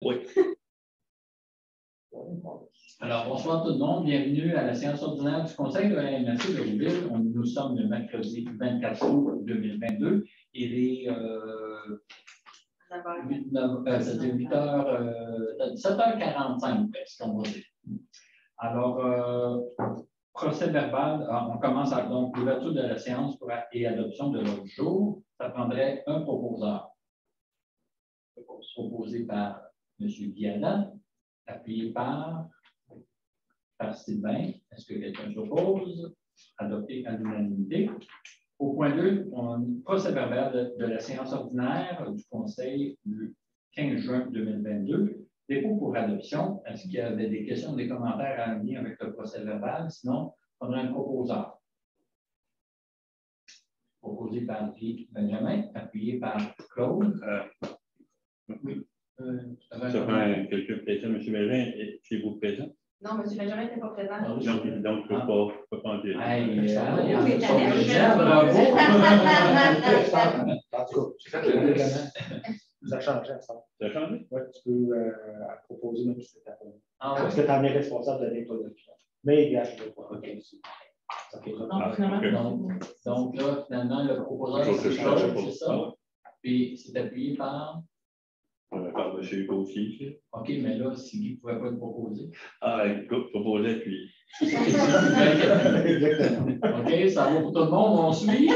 Oui. Alors, bonsoir tout le monde. Bienvenue à la séance ordinaire du Conseil de la MRC de Rouville. Nous sommes le mercredi 24 août 2022. Il est 7h45 presque, on va dire. Alors, procès verbal, on commence avec l'ouverture de la séance et adoption de l'ordre du jour. Ça prendrait un proposeur. Proposé par M. Guiana, appuyé par Sylvain. Est-ce que quelqu'un s'oppose? Adopté à l'unanimité. Au point 2, procès verbal de la séance ordinaire du Conseil du 15 juin 2022. Dépôt pour adoption. Est-ce qu'il y avait des questions, des commentaires à venir avec le procès verbal? Sinon, on a un proposeur. Proposé par Guy Benjamin, appuyé par Claude. Oui. Ça prend quelqu'un présent. M. Benjamin, êtes-vous présent? Non, M. Benjamin n'était pas présent. Donc, je ne peux pas en dire. Bravo! Ça a changé ensemble. Ça a changé? Oui, tu peux proposer même si c'était après. Ah, C'était en responsable de l'introduction. Mais il y a je vais pas. OK. Donc, là, finalement, le proposeur, c'est ça. Puis, c'est appuyé par? Par M. Gauthier. OK, mais là, si Guy ne pouvait pas le proposer. Ah, écoute, proposé, puis. exactement. OK, ça va pour tout le monde, on suit.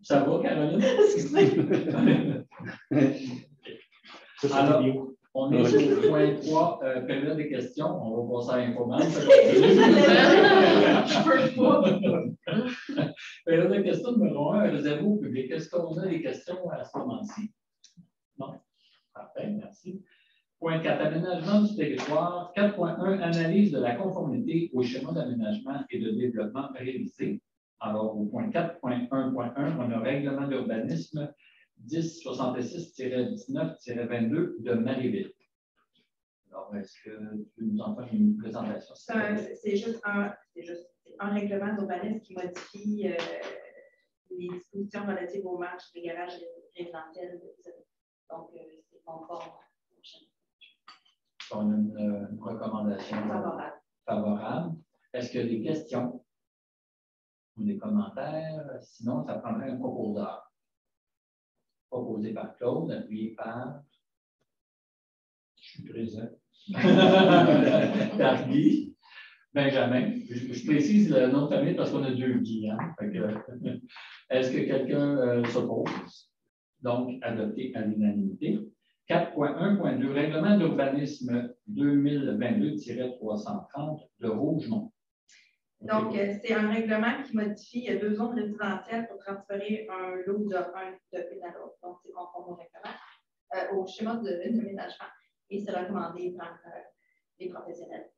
Ça va, Caroline? Alors, on est sur le point 3, période des questions. On va passer à l'information. Je peux pas. Période de questions numéro 1, réservé au public. Est-ce qu'on a des questions à ce moment-ci? Non? Parfait, merci. Point 4, aménagement du territoire. 4.1, analyse de la conformité au schéma d'aménagement et de développement réalisé. Alors, au point 4.1.1, on a règlement d'urbanisme 1066-19-22 de Marieville. Alors, est-ce que tu peux nous en faire une présentation? C'est juste un règlement d'urbanisme qui modifie les dispositions relatives aux marches des garages résidentiels. Donc, c'est conforme. On a une recommandation favorable. Est-ce qu'il y a des questions ou des commentaires? Sinon, ça prendrait un proposeur. Proposé par Claude, appuyé par. Je suis présent. Par Guy. Benjamin. Je précise le nom de famille parce qu'on a deux Guy. Hein? Est-ce que quelqu'un s'oppose? Donc, adopté à l'unanimité. 4.1.2, règlement d'urbanisme 2022-330 de Rougemont. Donc, c'est un règlement qui modifie 2 zones résidentielles pour transférer un lot de une à l'autre. Donc, c'est conforme au règlement, au schéma d'aménagement. Et c'est recommandé par les professionnels.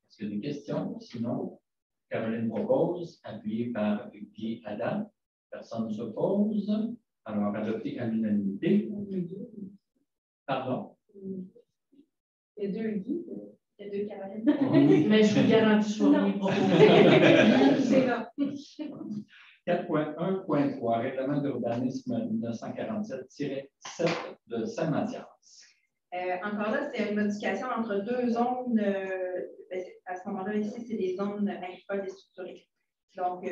Est-ce qu'il y a des questions? Sinon, Caroline propose, appuyée par Guy Adam. Personne ne s'oppose. Alors, adopté à l'unanimité. Pardon? Il y a 2 Guy, il y a 2 Caroline. Oui. Mais je vous garantis sur les C'est là. 4.1.3, règlement d'urbanisme 1947-7 de Saint-Mathias. Encore là, c'est une modification entre 2 zones. À ce moment-là, ici, c'est des zones agricoles déstructurées. Donc,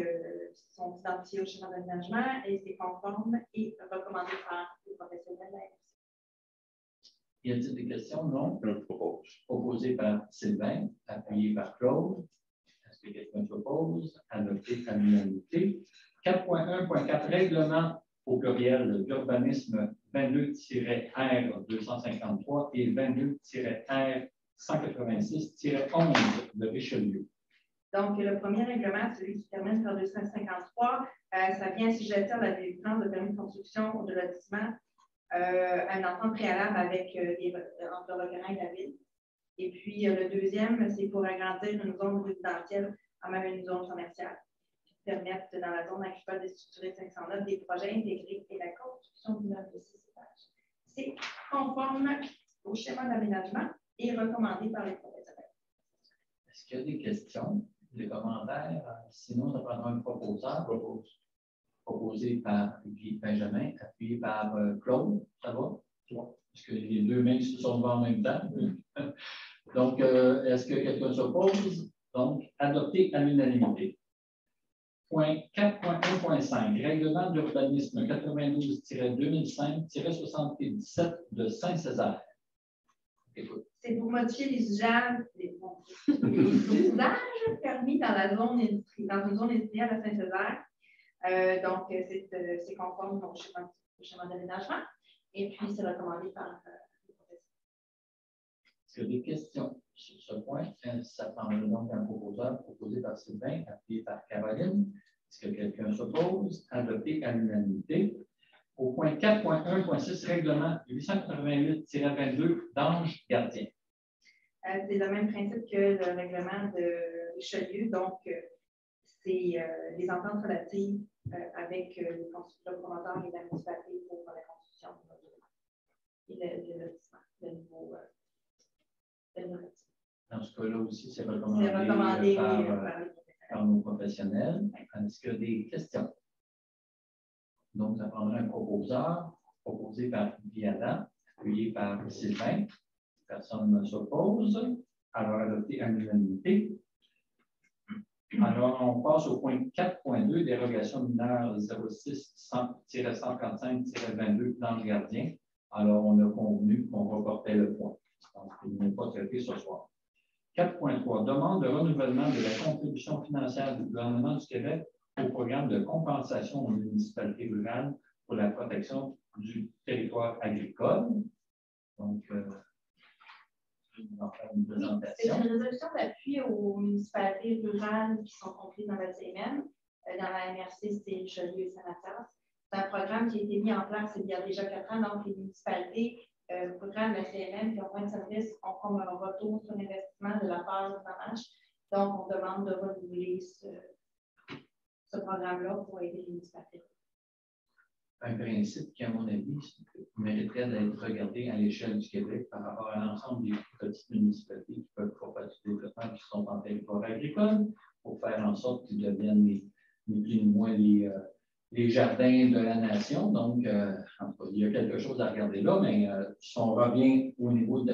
sont identifiées au schéma d'aménagement et c'est conforme et recommandé par les professionnels. Y a-t-il des questions? Non? Je propose. Proposé par Sylvain, appuyé par Claude. Est-ce que quelqu'un s'oppose? Adopté à l'unanimité. 4.1.4, règlement au pluriel d'urbanisme 22-R253 et 22-R186-11 de Richelieu. Donc, le premier règlement, celui qui termine par 253, ça vient assujettir la délivrance de permis de construction de lotissement à une entente préalable avec entre le requérant et la ville. Et puis, le deuxième, c'est pour agrandir une zone résidentielle à même une zone commerciale qui permettent, dans la zone agricole déstructurée 509, des projets intégrés et la construction d'immeubles de 6 étages. C'est conforme au schéma d'aménagement et recommandé par les professionnels. Est-ce qu'il y a des questions, des commentaires? Sinon, ça prendra un proposeur. Proposé par Guy Benjamin, appuyé par Claude. Ça va? Est-ce que les deux mains se sont levées en même temps? Donc, est-ce que quelqu'un s'oppose? Donc, adopté à l'unanimité. Point 4.1.5, règlement d'urbanisme 92-2005-77 de Saint-Césaire. C'est pour modifier les usages, les usages permis dans la zone dans une zone industrielle à Saint-Césaire. Donc, c'est conforme au schéma d'aménagement. Et puis, c'est recommandé par les professeurs. Est-ce qu'il y a des questions sur ce point? Ça prendrait donc un proposeur proposé par Sylvain, appuyé par Caroline. Est-ce que quelqu'un s'oppose? Adopté à l'unanimité. Au point 4.1.6, règlement 888-22 d'Ange Gardien. C'est le même principe que le règlement de Richelieu. Donc, c'est les ententes relatives avec le promoteur et la municipalité pour la construction et le lotissement, le nouveau lotissement. Dans ce cas-là aussi, c'est recommandé, par nos professionnels. Est-ce qu'il y a des questions? Donc, ça prendra un proposeur, proposé par Viada, appuyé par Sylvain. Personne ne s'oppose. Alors, adopté à l'unanimité. Alors, on passe au point 4.2, dérogation mineure 06-135-22 dans le gardien. Alors, on a convenu qu'on reportait le point. Donc, il n'est pas traité ce soir. 4.3, demande de renouvellement de la contribution financière du gouvernement du Québec au programme de compensation aux municipalités rurales pour la protection du territoire agricole. Donc, je vais en faire une présentation. C'est une résolution d'appui aux municipalités rurales qui sont comprises dans la CMM. Dans la MRC, c'est Richelieu et Saint-Mathias. C'est un programme qui a été mis en place il y a déjà 4 ans. Donc, les municipalités rurales de la CMM qui ont moins de services ont comme un retour sur l'investissement de la part de dommage. Donc, on demande de renouveler ce programme-là pour aider les municipalités. Un principe qui, à mon avis, mériterait d'être regardé à l'échelle du Québec par rapport à l'ensemble des petites municipalités qui peuvent faire du développement qui sont en territoire agricole pour faire en sorte qu'ils deviennent ni plus ni moins les jardins de la nation. Donc, en tout cas, il y a quelque chose à regarder là, mais si on revient au niveau de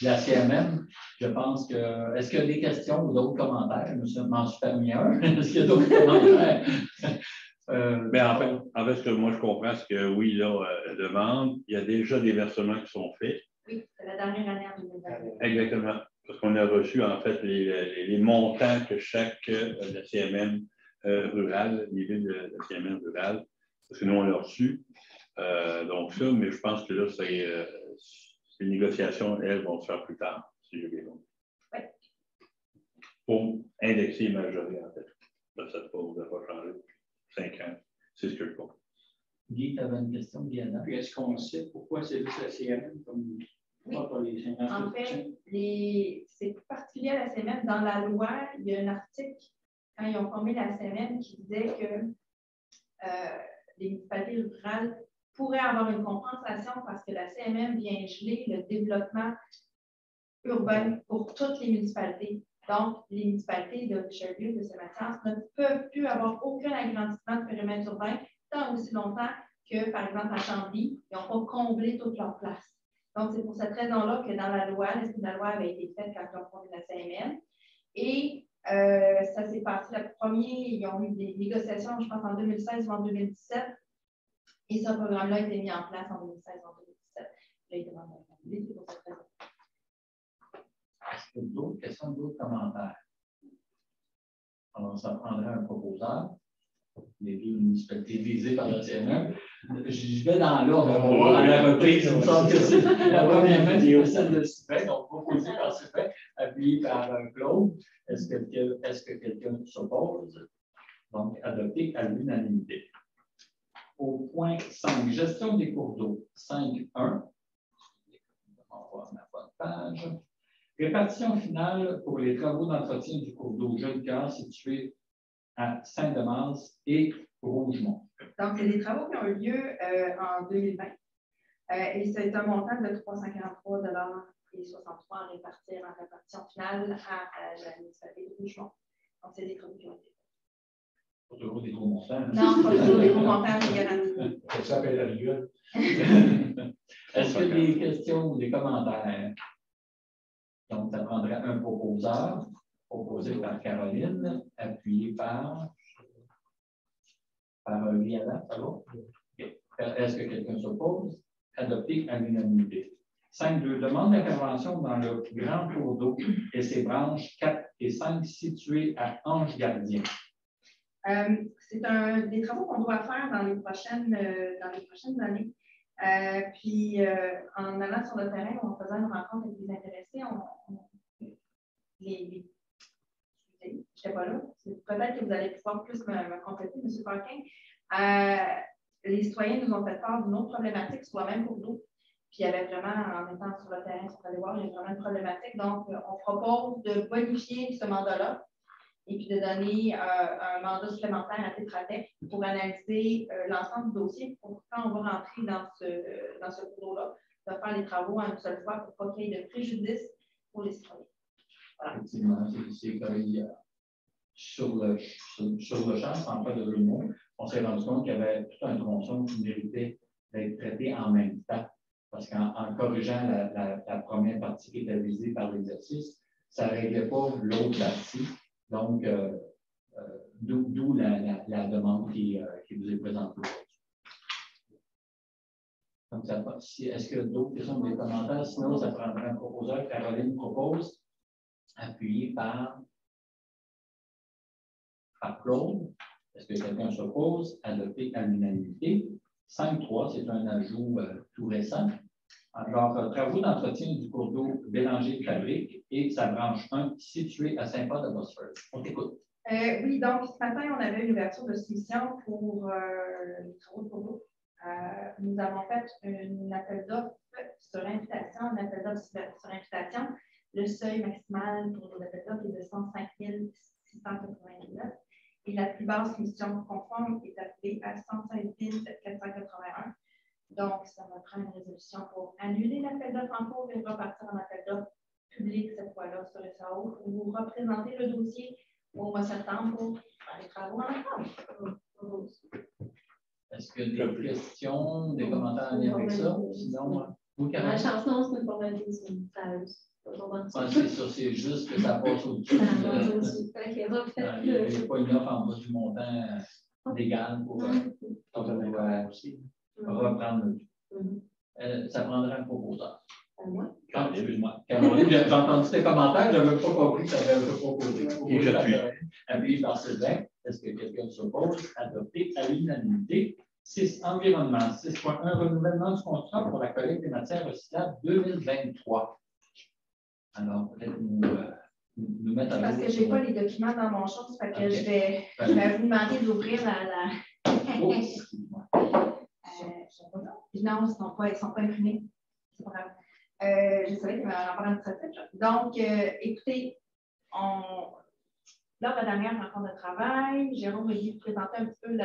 la CMM, je pense que. Est-ce qu'il y a des questions ou d'autres commentaires? Je m'en suis permis un. Est-ce qu'il y a d'autres commentaires? Mais en fait, ce que moi je comprends, c'est que oui, là, demande, il y a déjà des versements qui sont faits. Oui, c'est la dernière année en 2020. Exactement. Parce qu'on a reçu en fait les montants que chaque la CMM rurale, les villes de la CMM rurale, parce que nous on l'a reçu. Donc ça, mais je pense que là, ces négociations, elles, vont se faire plus tard, si je vais donc. Oui. Pour indexer majorer, en fait. Là, ça ne va pas changer. 5 ans. C'est ce que je pense. Guy, tu avais une question, Diana? Puis est-ce qu'on sait pourquoi c'est juste la CMM comme pas pour les En fait, c'est particulier à la CMM. Dans la loi, il y a un article, quand ils ont formé la CMM, qui disait que les municipalités rurales pourraient avoir une compensation parce que la CMM vient geler le développement urbain pour toutes les municipalités. Donc, les municipalités de Richelieu, de Saint-Mathias ne peuvent plus avoir aucun agrandissement de périmètre urbain tant aussi longtemps que, par exemple, à Chambly, ils n'ont pas comblé toute leur place. Donc, c'est pour cette raison-là que dans la loi, l'esprit de la loi avait été fait quand ils ont fondé la CMM. Et ça s'est passé, le premier, ils ont eu des négociations, je pense, en 2016 ou en 2017. Et ce programme-là a été mis en place en 2016 ou en 2017. Là, ils demandent à c'est pour cette raison. Est-ce qu'il y a d'autres questions, d'autres commentaires? Alors, ça prendrait un proposeur. Les deux municipalités visées par la CMM. Je vais dans l'ordre, on va à la reprise. Il me semble que c'est la première main, c'est celle de Sylvain, donc proposée par Sylvain, appuyée par Claude. Est-ce que quelqu'un s'oppose? Donc, adopté à l'unanimité. Au point 5, gestion des cours d'eau, 5.1. On va voir ma bonne page. Répartition finale pour les travaux d'entretien du cours d'eau Jeune Cœur situé à Saint-Damas et Rougemont. Donc, c'est des travaux qui ont eu lieu en 2020. Et c'est un montant de 343,63 à répartir en répartition finale à la municipalité de Rougemont. Donc, c'est des travaux qui ont été faits. Pas toujours des gros montants. Non, pas toujours des gros montants, je garantis. Ça s'appelle la rigole. Est-ce qu'il y a des questions ou des commentaires? Donc, ça prendrait un proposeur, proposé par Caroline, appuyé par Viana, ça va? Okay. Est-ce que quelqu'un s'oppose? Adopté à l'unanimité. 5.2. Demande d'intervention dans le grand cours d'eau et ses branches 4 et 5 situées à Ange-Gardien. C'est des travaux qu'on doit faire dans les prochaines années. En allant sur le terrain, en faisant une rencontre avec les intéressés, je n'étais pas là. Peut-être que vous allez pouvoir plus me compléter, M. Paquin. Les citoyens nous ont fait part d'une autre problématique sur la même cours d'eau. Puis il y avait vraiment, en étant sur le terrain, sur aller voir, il y a vraiment une problématique. Donc, on propose de bonifier ce mandat-là et puis de donner un mandat supplémentaire à Tétratec pour analyser l'ensemble du dossier pour quand on va rentrer dans ce cours d'eau-là, de faire les travaux en une seule fois pour pas qu'il y ait de préjudice pour les citoyens. Voilà. Effectivement, c'est comme sur le champ, sans pas de jeu de mots, on s'est rendu compte qu'il y avait tout un tronçon qui méritait d'être traité en même temps. Parce qu'en corrigeant la première partie qui était visée par l'exercice, ça ne réglait pas l'autre partie. Donc, d'où la demande qui vous est présentée aujourd'hui. Est-ce que d'autres questions ou des commentaires? Sinon, ça prendrait un proposeur. Caroline propose, appuyé par Claude. Est-ce que quelqu'un s'oppose? Adopté à l'unanimité. 5.3, c'est un ajout tout récent. Alors, travaux d'entretien du cours d'eau Bélanger-Fabrique et sa branche 1 située à Saint-Paul-de-Bosphore. On t'écoute. Oui, donc ce matin, on avait une ouverture de soumission pour les travaux de cours d'eau. Nous avons fait un appel d'offres sur invitation, un appel d'offres sur invitation. Le seuil maximal pour nos appels d'offres est de 105 689 et la plus basse soumission conforme est appelée à 116 481. Donc, ça va prendre une résolution pour annuler l'appel d'offres en cours et repartir en appel d'offres public cette fois-là sur le SAO pour vous représenter le dossier au mois de septembre pour faire les travaux en octobre. Est-ce que des questions, des commentaires en lien avec ça? Sinon, vous, Caroline? La chanson, c'est une formalisme. C'est ça, c'est juste que ça passe au-dessus. Il n'y a pas une offre en bas du montant légal pour aussi reprendre le tout. Ça prendrait un proposeur. Excuse-moi. Caroline, j'ai entendu tes commentaires, je n'avais pas compris que tu avais un peu proposé. Et j'appuie. Appuyé par Sylvain. Est-ce que quelqu'un s'oppose? Adopté à l'unanimité. 6. Environnement. 6.1. Renouvellement du contrat pour la collecte des matières recyclables 2023. Alors, peut-être nous mettre à parce que je n'ai pas les documents dans mon champ, ça fait que je vais vous demander d'ouvrir la... Oh, excuse-moi. Non, ils ne sont pas imprimés. C'est pas grave. Je savais qu'il y avait un rapport administratif. Donc, écoutez, lors de la dernière rencontre de travail, Jérôme a dû présenter un petit peu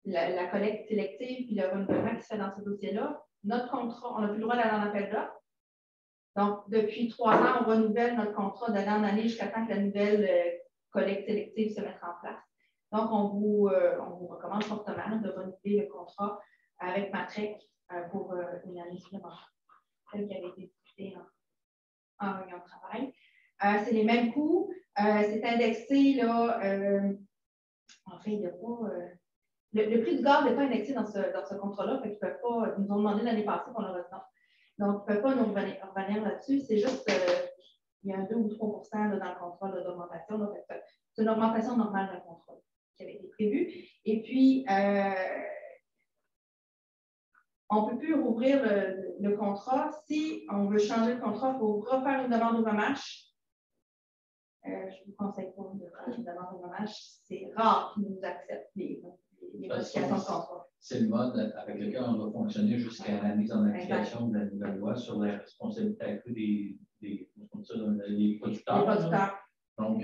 la collecte sélective puis le renouvellement qui se fait dans ce dossier-là. Notre contrat, on n'a plus le droit d'aller en appel d'offres. Donc, depuis 3 ans, on renouvelle notre contrat d'année en année jusqu'à temps que la nouvelle collecte sélective se mette en place. Donc, on vous recommande fortement de renouveler le contrat avec Matrec pour une année supplémentaire, telle qu'elle a été discutée en réunion de travail. C'est les mêmes coûts. C'est indexé, là. En fait, il n'y a pas. Le prix du gaz n'est pas indexé dans ce contrat-là, fait qu'ils peuvent pas. Ils nous ont demandé l'année passée qu'on le retente. Donc, ils ne peuvent pas nous revenir là-dessus. C'est juste il y a un 2 ou 3 dans le contrat d'augmentation. C'est une augmentation normale d'un contrat qui avait été prévue. Et puis, on ne peut plus rouvrir le contrat. Si on veut changer le contrat, il faut refaire une demande au remarche. Je ne vous conseille pas de faire une demande au remarche. C'est rare qu'ils nous acceptent les modifications de contrat. C'est le mode avec lequel on va fonctionner jusqu'à la mise en application de la nouvelle loi sur la responsabilité accrue des producteurs. Donc,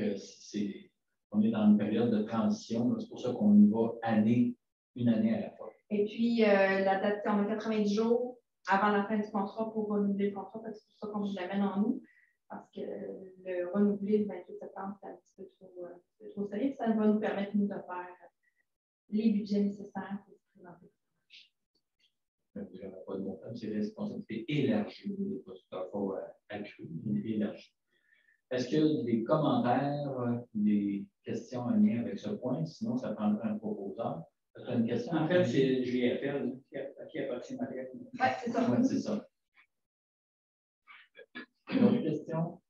on est dans une période de transition. C'est pour ça qu'on y va une année à la fois. Et puis, la date, on a 90 jours avant la fin du contrat pour renouveler le contrat, parce que c'est pour ça qu'on vous l'amène en nous. parce que le renouveler le 28 septembre, c'est un petit peu trop sérieux. Ça va nous permettre, nous, de faire les budgets nécessaires pour se présenter. Vous n'avez pas de montant, c'est responsabilité élargie, pas accrue, mais élargie. Est-ce qu'il y a des commentaires, des questions en lien avec ce point? Sinon, ça prendra un proposeur. Tu as une question? En fait, c'est GFL à qui appartient ma lettre. Oui, c'est ça. Oui, c'est ça. Une autre question?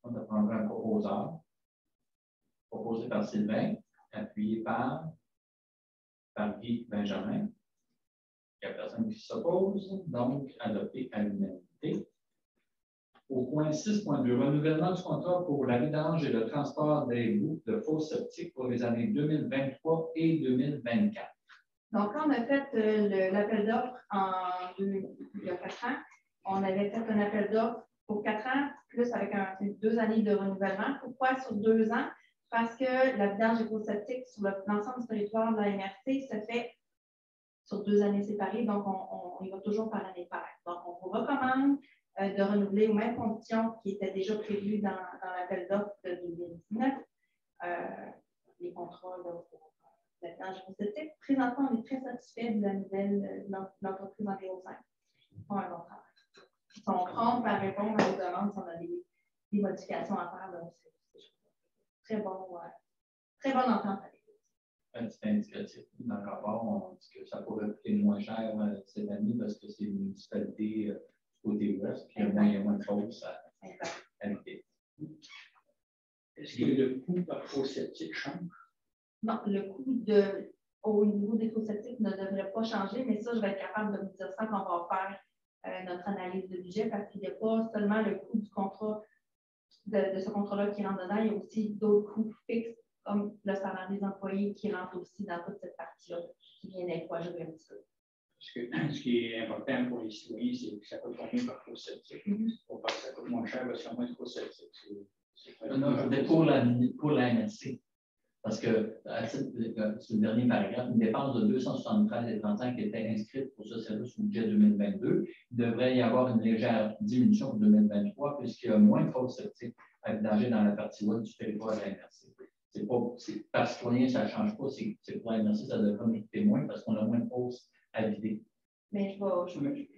On va prendre un proposeur. Proposé par Sylvain, appuyé par Guy Benjamin. Il n'y a personne qui s'oppose, donc adopté à l'unanimité. Au point 6.2, renouvellement du contrat pour la vidange et le transport des bouts de fosses septiques pour les années 2023 et 2024. Donc, quand on a fait l'appel d'offres il y a 4 ans, on avait fait un appel d'offres pour 4 ans, plus avec 2 années de renouvellement. Pourquoi sur 2 ans? Parce que la vidange des fosses septiques sur l'ensemble du territoire de la MRC se fait sur 2 années séparées, donc on y va toujours par année paire. Donc, on vous recommande de renouveler aux mêmes conditions qui étaient déjà prévues dans l'appel d'offres de 2019. Les contrats pour la vidange des fosses septiques. Présentement, on est très satisfait de la nouvelle l'entreprise en Véro5. Ils font un bon travail. Ils sont prompts à répondre à vos demandes si on a des modifications à faire. Donc, c'est très bonne entente avec eux. Un petit indicatif dans le rapport, on dit que ça pourrait coûter moins cher cette année parce que c'est une municipalité du côté ouest, puis il y a moins de choses à éviter. Est-ce que le coût par fosse septique change? Non, le coût au niveau des fosses septiques ne devrait pas changer, mais ça, je vais être capable de vous dire ça quand on va faire notre analyse de budget parce qu'il n'y a pas seulement le coût du contrat, de ce contrat-là qui rentre dedans, il y a aussi d'autres coûts fixes comme le salaire des employés qui rentre aussi dans toute cette partie-là, qui vient d'être quoi, je vais un petit peu. Ce qui est important pour les citoyens, c'est que ça coûte combien par fosse septique. Pour pas que ça coûte moins cher parce qu'il y a moins de fosse septique. Non, je voulais pour la MRC. Parce que, sur le dernier paragraphe, une dépense de 273,35 qui était inscrite pour ce service au budget 2022, il devrait y avoir une légère diminution pour 2023 puisqu'il y a moins de fosses septiques à vidanger dans la partie ouest du territoire de la MRC. Par citoyen, ça ne change pas, c'est pour la MRC, ça devrait nous coûter moins parce qu'on a moins de fosses à vider. Mais je vais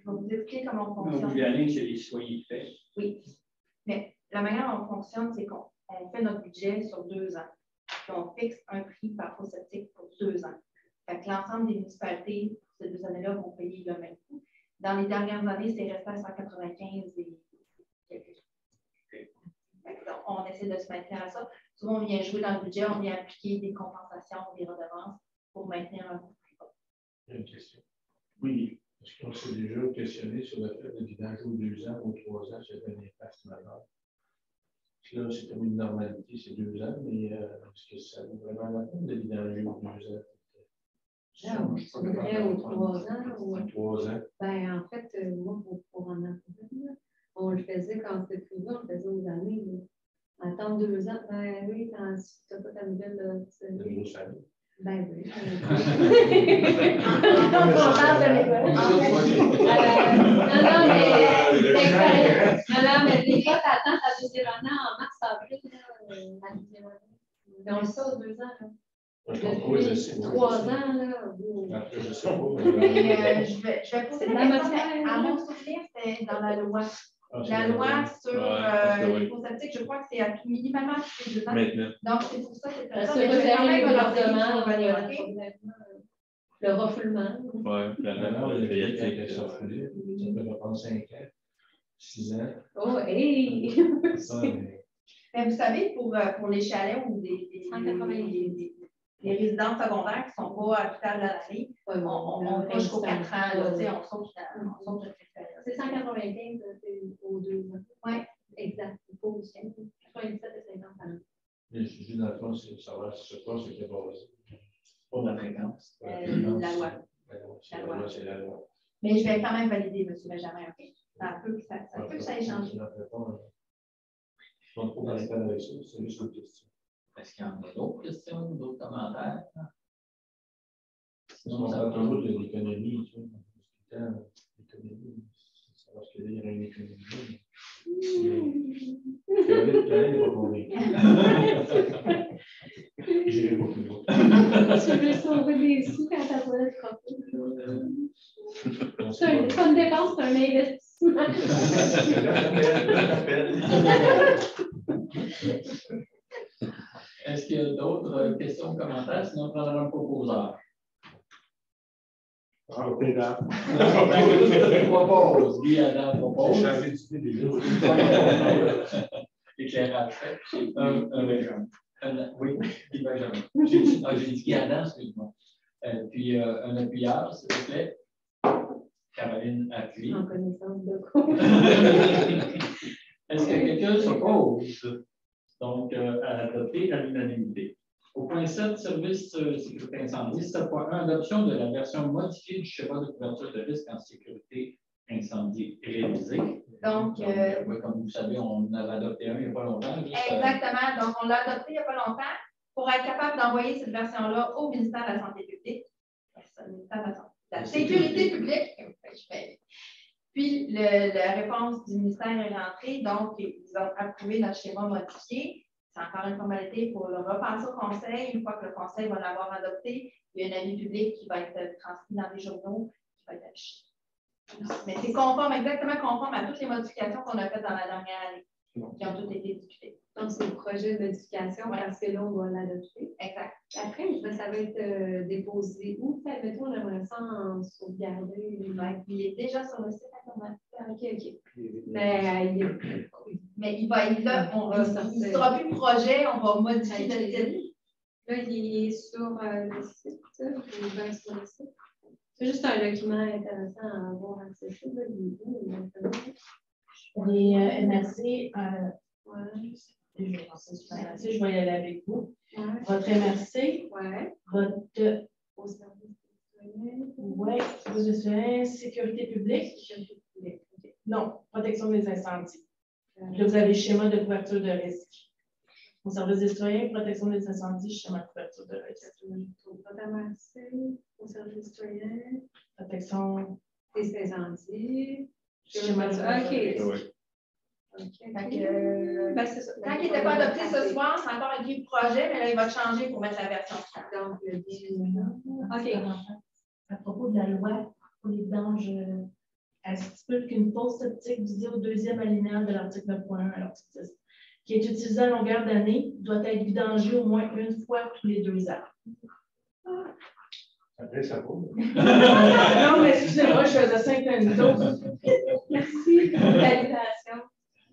vous expliquer comment on Au fonctionne. bout de l'année, c'est les citoyens qui fait. Oui, mais la manière dont on fonctionne, c'est qu'on fait notre budget sur 2 ans. Puis on fixe un prix par fosse septique pour 2 ans. Fait que l'ensemble des municipalités, pour ces 2 années-là, vont payer le même coût. Dans les dernières années, c'est resté à 195 et quelque chose. Donc, on essaie de se maintenir à ça. Souvent, on vient jouer dans le budget, on vient appliquer des compensations, des redevances pour maintenir un coût plus bas. Il y a une question. Oui. Est-ce qu'on s'est déjà questionné sur le fait de vidange aux 2 ans ou 3 ans, c'est un impact majeur? Là, c'est comme une normalité, c'est 2 ans, mais est-ce que ça vaut vraiment la peine de vidanger aux 2 ans? Non, je voudrais aux 3 ans. Ou... 3 ans. Ben, en fait, moi, pour en apprendre, on le faisait quand c'était privé, on le faisait aux années. Attendre 2 ans, ben oui, quand tu n'as pas ta nouvelle. De grosse famille. Ben oui. Non, mais des fois, tu attends ta deuxième année en mars, avril, la deuxième année. Donc, ça, 2 ans. Depuis 3 ans, là. Après, je sais pas. Mais je vais poser la question, mais à mon souvenir, c'était dans la loi. La loi sur les fosses septiques, je crois que c'est minimalement tous les 2 ans. Maintenant. Donc, c'est pour ça que c'est comme ça. Se Mais je vais quand même me gouvernement, renseigner. le refoulement. Oui, Maintenant, la le pays période, avec ça peut prendre 5 ans, 6 ans. Oh, hey! Ça, mais... Mais vous savez, pour les chalets ou les résidences secondaires qui ne sont pas habitables à l'année, on va jusqu'aux 4 ans. Là, on saute cette période. C'est 195 aux 2 ans. Oui. Exact. Il faut aussi 97 et 50 ans. Mais je dis dans le fond, c'est savoir si ce poste était basé. Pour la fréquence. La loi. La loi, c'est la loi. Mais je vais quand même valider, M. Benjamin. Okay? Ça peut que ça ait changé. Je ne suis pas dans les cas avec ça, c'est juste une question. Est-ce qu'il y en a d'autres questions, d'autres commentaires? On parle toujours de l'économie, tu vois. L'économie, savoir qu'il y a une économie. Mais C'est pas une dépense, c'est un investissement. Est-ce qu'il y a d'autres questions, commentaires? Sinon, on prendra un proposeur. Propose. Guy Adam propose. Éclairage fait. Oui, Guy Benjamin. J'ai dit Guy Adam, excuse-moi. Puis un appuyeur, s'il vous plaît. Caroline appuie. En connaissance de cause. Est-ce que quelqu'un s'oppose donc à adopter à l'unanimité? Au point 7, service sécurité incendie. 7.1, adoption de la version modifiée du schéma de couverture de risque en sécurité incendie réalisé. Donc, oui, comme vous savez, on en avait adopté un il n'y a pas longtemps. Exactement. Donc, on l'a adopté il n'y a pas longtemps pour être capable d'envoyer cette version-là au ministère de la Santé publique. Le ministère de la Sécurité publique. Puis, la réponse du ministère est rentrée. Donc, ils ont approuvé notre schéma modifié. C'est encore une formalité pour le repasser au conseil. Une fois que le conseil va l'avoir adopté, il y a un avis public qui va être transmis dans les journaux, qui va être affiché. Mais c'est conforme, exactement conforme à toutes les modifications qu'on a faites dans la dernière année, qui ont toutes été discutées. Donc, c'est le projet de modification parce que là, on va l'adopter. Exact. Après, ça va être déposé où? Mettons, on aimerait ça en sauvegarder. Il est déjà sur le site internet. OK. Mais il ne sera plus projet, on va modifier le titre. Là, il est sur le site. C'est juste un document intéressant à avoir accès. Les MRC, je vais y aller avec vous. Ouais. Votre MRC, votre au service de sécurité publique. Non, protection des incendies. Là, vous avez le schéma de couverture de risque. Au service des citoyens, protection des incendies, schéma de couverture de risque. Au service des citoyens, protection des incendies, schéma de couverture de risque. C'est ça. Tant qu'il n'était pas adopté ce soir, c'est encore écrit projet, mais là, il va changer pour mettre la version finale. Donc, à propos de la loi pour les vidanges, elle stipule qu'une fausse optique visée au deuxième alinéa de l'article 9.1 à l'article 10, qui est utilisée à longueur d'année, doit être vidangée au moins une fois tous les 2 ans. Après, ça vaut. Non, mais excusez-moi, je faisais 5 minutes. Merci pour l'invitation.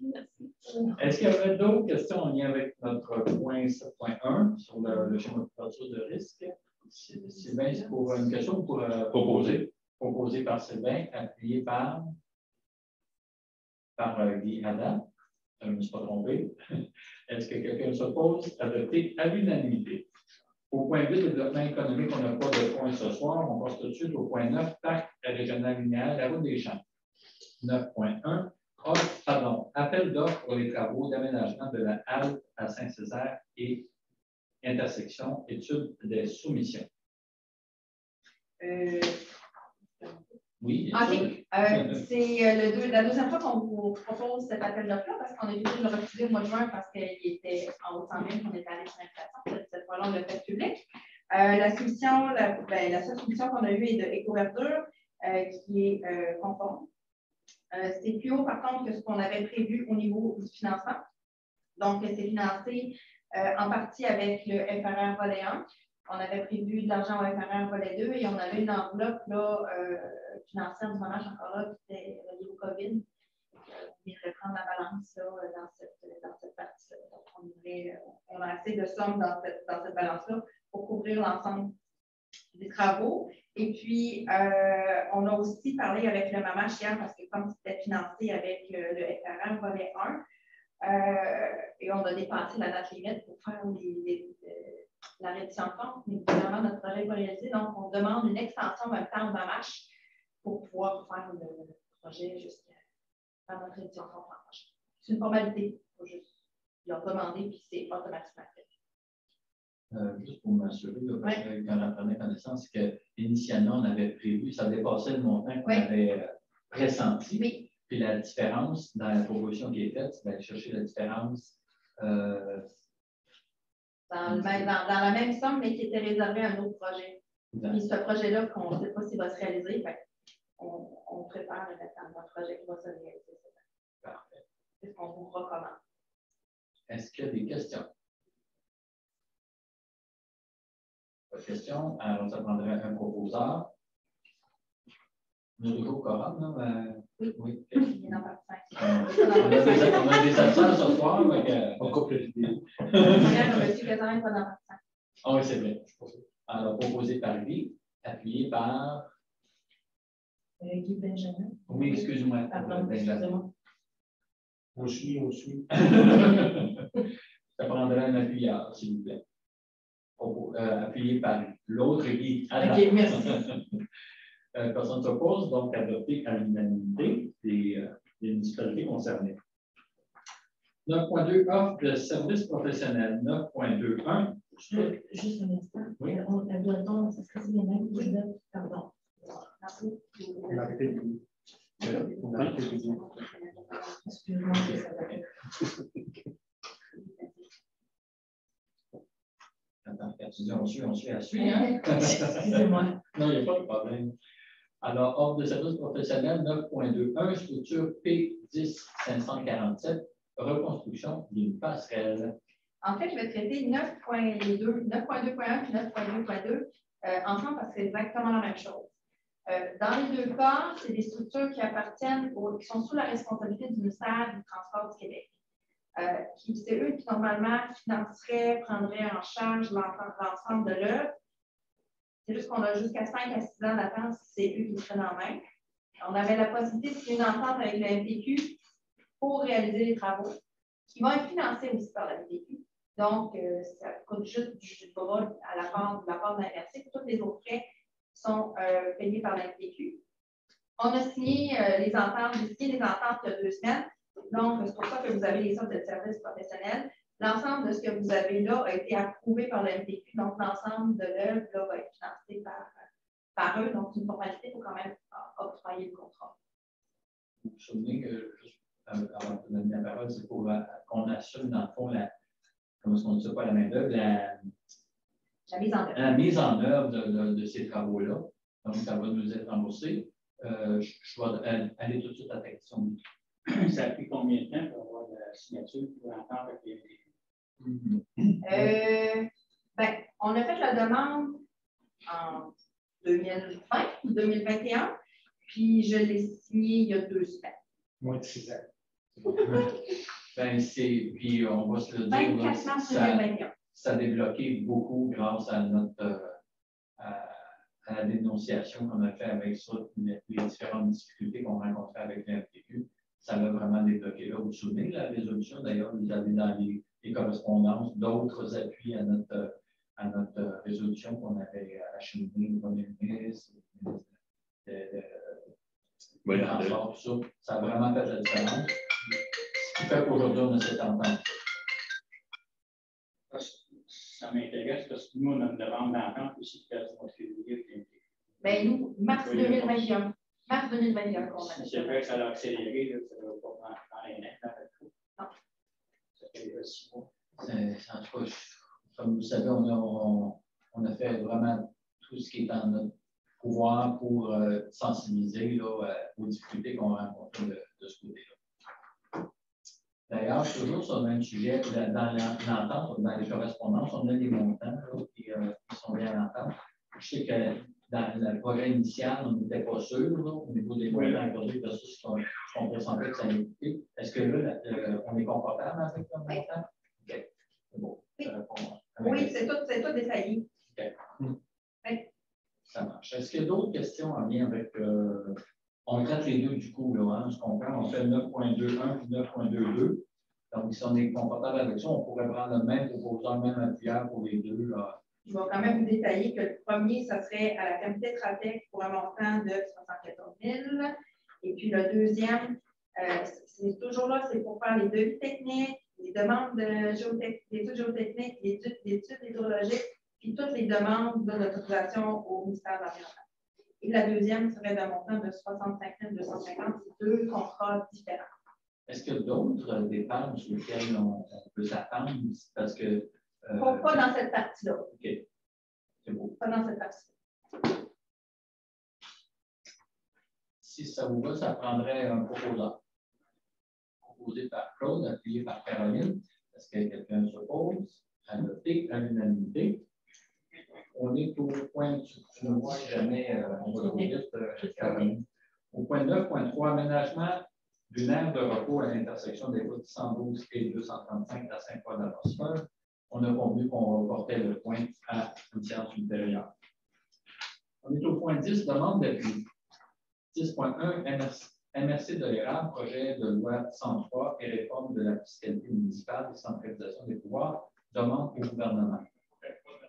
Merci. Est-ce qu'il y avait d'autres questions en lien avec notre point 7.1 sur le schéma de couverture de risque? Sylvain, c'est pour une question pour proposer. Proposé par Sylvain, appuyé par Guy Adam. Je ne me suis pas trompé. Est-ce que quelqu'un s'oppose? Adopté à l'unanimité. Au point 8, développement économique, on n'a pas de point ce soir. On passe tout de suite au point 9, parc régional linéaire, la route des champs. 9.1. Appel d'offres pour les travaux d'aménagement de la halte à Saint-Césaire et intersection, étude des soumissions. Oui. OK. C'est la deuxième fois qu'on vous propose cet appel d'offres-là parce qu'on a dû le refuser au mois de juin parce qu'il était en haut de 100 000 qu'on était allé sur l'inflation. Cette fois-là, on l'a fait public. La soumission, la seule soumission qu'on a eue est de Éco-Verdure qui est conforme. C'est plus haut, par contre, que ce qu'on avait prévu au niveau du financement. Donc, c'est financé en partie avec le FRR volet 1. On avait prévu de l'argent au FRR volet 2 et on avait une enveloppe là, financière du moment encore là qui était reliée au COVID. Il faudrait prendre la balance là, dans cette partie-là. Donc, on a assez de sommes dans cette balance-là pour couvrir l'ensemble des travaux. Et puis, on a aussi parlé avec le MAMACH hier parce que comme c'était financé avec le FRR volet 1, et on a dépassé la date limite pour faire la réduction de compte, mais finalement, notre projet n'est pas réalisé. Donc, on demande une extension d'un temps de MAMACH pour pouvoir faire le projet jusqu'à faire notre réduction de compte l'an prochain. C'est une formalité. Il faut juste leur demander, puis c'est automatiquement fait. Juste pour m'assurer, quand on prenait connaissance, qu'initialement, on avait prévu, ça dépassait le montant qu'on avait pressenti. Oui. Puis la différence dans la proposition qui est faite, c'est d'aller chercher la différence. Dans la même somme, mais qui était réservée à un autre projet. Puis ce projet-là, on ne sait pas s'il va se réaliser. on prépare un projet qui va se réaliser. Parfait. C'est ce qu'on vous recommande. Est-ce qu'il y a des questions? Pas de questions. Alors, ça prendrait un proposeur. On a toujours quorum, là? Oui. Oui. Il y en a pas On a des absents ce soir. On coupe le vidéo. Monsieur Cassin, pas dans la Ah oui, c'est vrai. Alors, proposé par Guy, appuyé par. Guy Benjamin. Oui, excuse-moi. Pardon, excusez-moi. On suit. Ça prendrait un appuyeur, s'il vous plaît. Appuyé par l'autre Guy. OK, merci. Personne ne s'oppose, donc adopté à l'unanimité des municipalités concernées. 9.2 offre de services professionnels. 9.21. Juste un instant. Oui. Doit-on, ça serait les mêmes que je donne? Pardon. Merci. On a arrêté de dire. On a arrêté de dire. Excuse-moi, ça va être. Attends, quand tu dis on suit à suivre. Hein? Excusez-moi. Non, il n'y a pas de problème. Alors, offre de services professionnels 9.21, structure P10-547, reconstruction d'une passerelle. En fait, je vais traiter 9.2.1 et 9.2.2 ensemble parce que c'est exactement la même chose. Dans les deux cas, c'est des structures qui appartiennent qui sont sous la responsabilité du ministère du Transport du Québec. C'est eux qui, normalement, financeraient, prendraient en charge l'ensemble de l'œuvre. C'est juste qu'on a jusqu'à 5 à 6 ans d'attente si c'est eux qui le prennent en main. On avait la possibilité de signer une entente avec le MPQ pour réaliser les travaux qui vont être financés aussi par la MPQ. Donc, ça coûte juste du bras à la part de la MRC. Tous les autres frais sont payés par la MPQ. On a signé les ententes, j'ai signé les ententes il y a 2 semaines. Donc, c'est pour ça que vous avez les offres de services professionnels. L'ensemble de ce que vous avez là a été approuvé par le MPQ. Donc, l'ensemble de l'œuvre va être financé par eux. Donc, c'est une formalité, il faut quand même octroyer le contrat. Vous vous souvenez que, juste avant de donner la parole, c'est pour qu'on assume, dans le fond, comment est-ce qu'on dit ça, pas la main-d'œuvre, la mise en œuvre de ces travaux-là. Donc, ça va nous être remboursé. Je vais aller tout de suite à ta question. Ça a pris combien de temps pour avoir la signature pour l'entendre avec les MPQ? On a fait la demande en 2020 ou 2021, puis je l'ai signé il y a 2 semaines. Moins de 6 ans. Puis on va se le dire, 24 mars 2021. Ça a débloqué beaucoup grâce à à la dénonciation qu'on a fait avec ça, les différentes difficultés qu'on rencontrait avec l'MPQ. Ça l'a vraiment débloqué. Là, vous vous souvenez de la résolution, d'ailleurs, vous avez dans les correspondances d'autres appuis à notre résolution qu'on avait acheminée au premier ministre, le transport, tout ça. Ça a vraiment fait la différence. Ce qui fait qu'aujourd'hui, on a cette entente. Ça m'intéresse parce que nous, on a une demande d'entente aussi de faire notre février. Bien, nous, mars 2021. Mars 2021 qu'on a. Si c'est vrai que ça a accéléré, ça ne va pas dans les nets. Non. Ça fait déjà 6 mois. En tout cas, comme vous savez, on a fait vraiment tout ce qui est en notre pouvoir pour sensibiliser là, aux difficultés qu'on rencontre de ce côté-là. D'ailleurs, toujours sur le même sujet, dans l'entente, dans les correspondances, on a des montants là, qui sont bien à l'entente. Je sais que dans le projet initial, on n'était pas sûr là, au niveau des moyens accordés versus ce qu'on pressentait que ça allait coûter. Est-ce que là, on est confortable avec le montant? OK. C'est bon. Oui, c'est tout détaillé. OK. Oui. Ça marche. Est-ce qu'il y a d'autres questions en lien avec. On traite les deux du coup, là, hein, je comprends. On fait 9.21 et 9.22. Donc, si on est confortable avec ça, on pourrait prendre le même proposeur, même appuyeur pour les deux. Là. Je vais quand même vous détailler que le premier, ça serait à la Comité Tratec pour un montant de 74 000. Et puis le deuxième, c'est toujours là, c'est pour faire les devis techniques, les demandes d'études géotechniques, d'études hydrologiques, puis toutes les demandes d'autorisation au ministère de l'Environnement. Et la deuxième serait d'un montant de 65 250, c'est 2 contrats différents. Est-ce qu'il y a d'autres dépenses sur lesquelles on peut s'attendre? Parce que. Pas dans cette partie-là. OK. C'est beau. Pas dans cette partie-là. si ça vous va, ça prendrait un proposant. Proposé par Claude, appuyé par Caroline. Est-ce que quelqu'un s'oppose? Adopté à l'unanimité. On est au point, si jamais on va trop vite, Caroline. Au point 9.3, aménagement d'une aire de repos à l'intersection des routes 112 et 235 à Saint-Paul-de-la-Porte. On a convenu qu'on reportait le point à une séance ultérieure. On est au point 10, demande d'appui. 10.1, MRC de l'érable, projet de loi 103 et réforme de la fiscalité municipale et centralisation des pouvoirs, demande au gouvernement.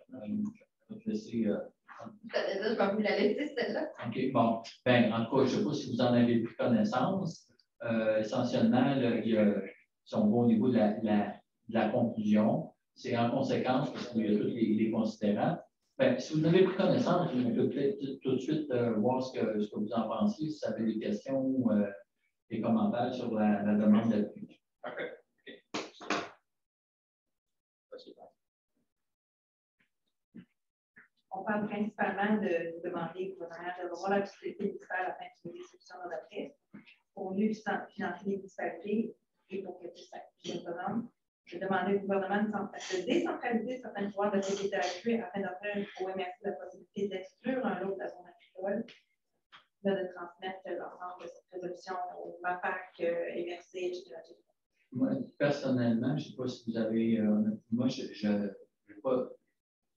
Je vais te laisser. Je vais vous la laisser, celle-là. OK, bon. Ben, en tout cas, je ne sais pas si vous en avez pris connaissance. Essentiellement, si on va au niveau de la conclusion, c'est en conséquence, parce qu'il y a tous les considérants. Ben, si vous n'avez pris connaissance, je peux peut-être tout de suite voir ce que vous en pensez, si vous avez des questions ou des commentaires sur la demande d'appui. Parfait. On parle principalement de demander au gouvernement de revoir la fiscalité municipale afin de trouver des solutions d'après pour mieux financer les municipalités et pour qu'elles puissent s'appuyer autonomes. Je demandais au gouvernement de décentraliser certains pouvoirs de la CPTHQ afin d'offrir au MRC la possibilité d'exclure un lot de la zone agricole, de transmettre l'ensemble de cette résolution au MAPAC, MRC, etc. Moi, personnellement, je ne sais pas si vous avez. Moi, je pas.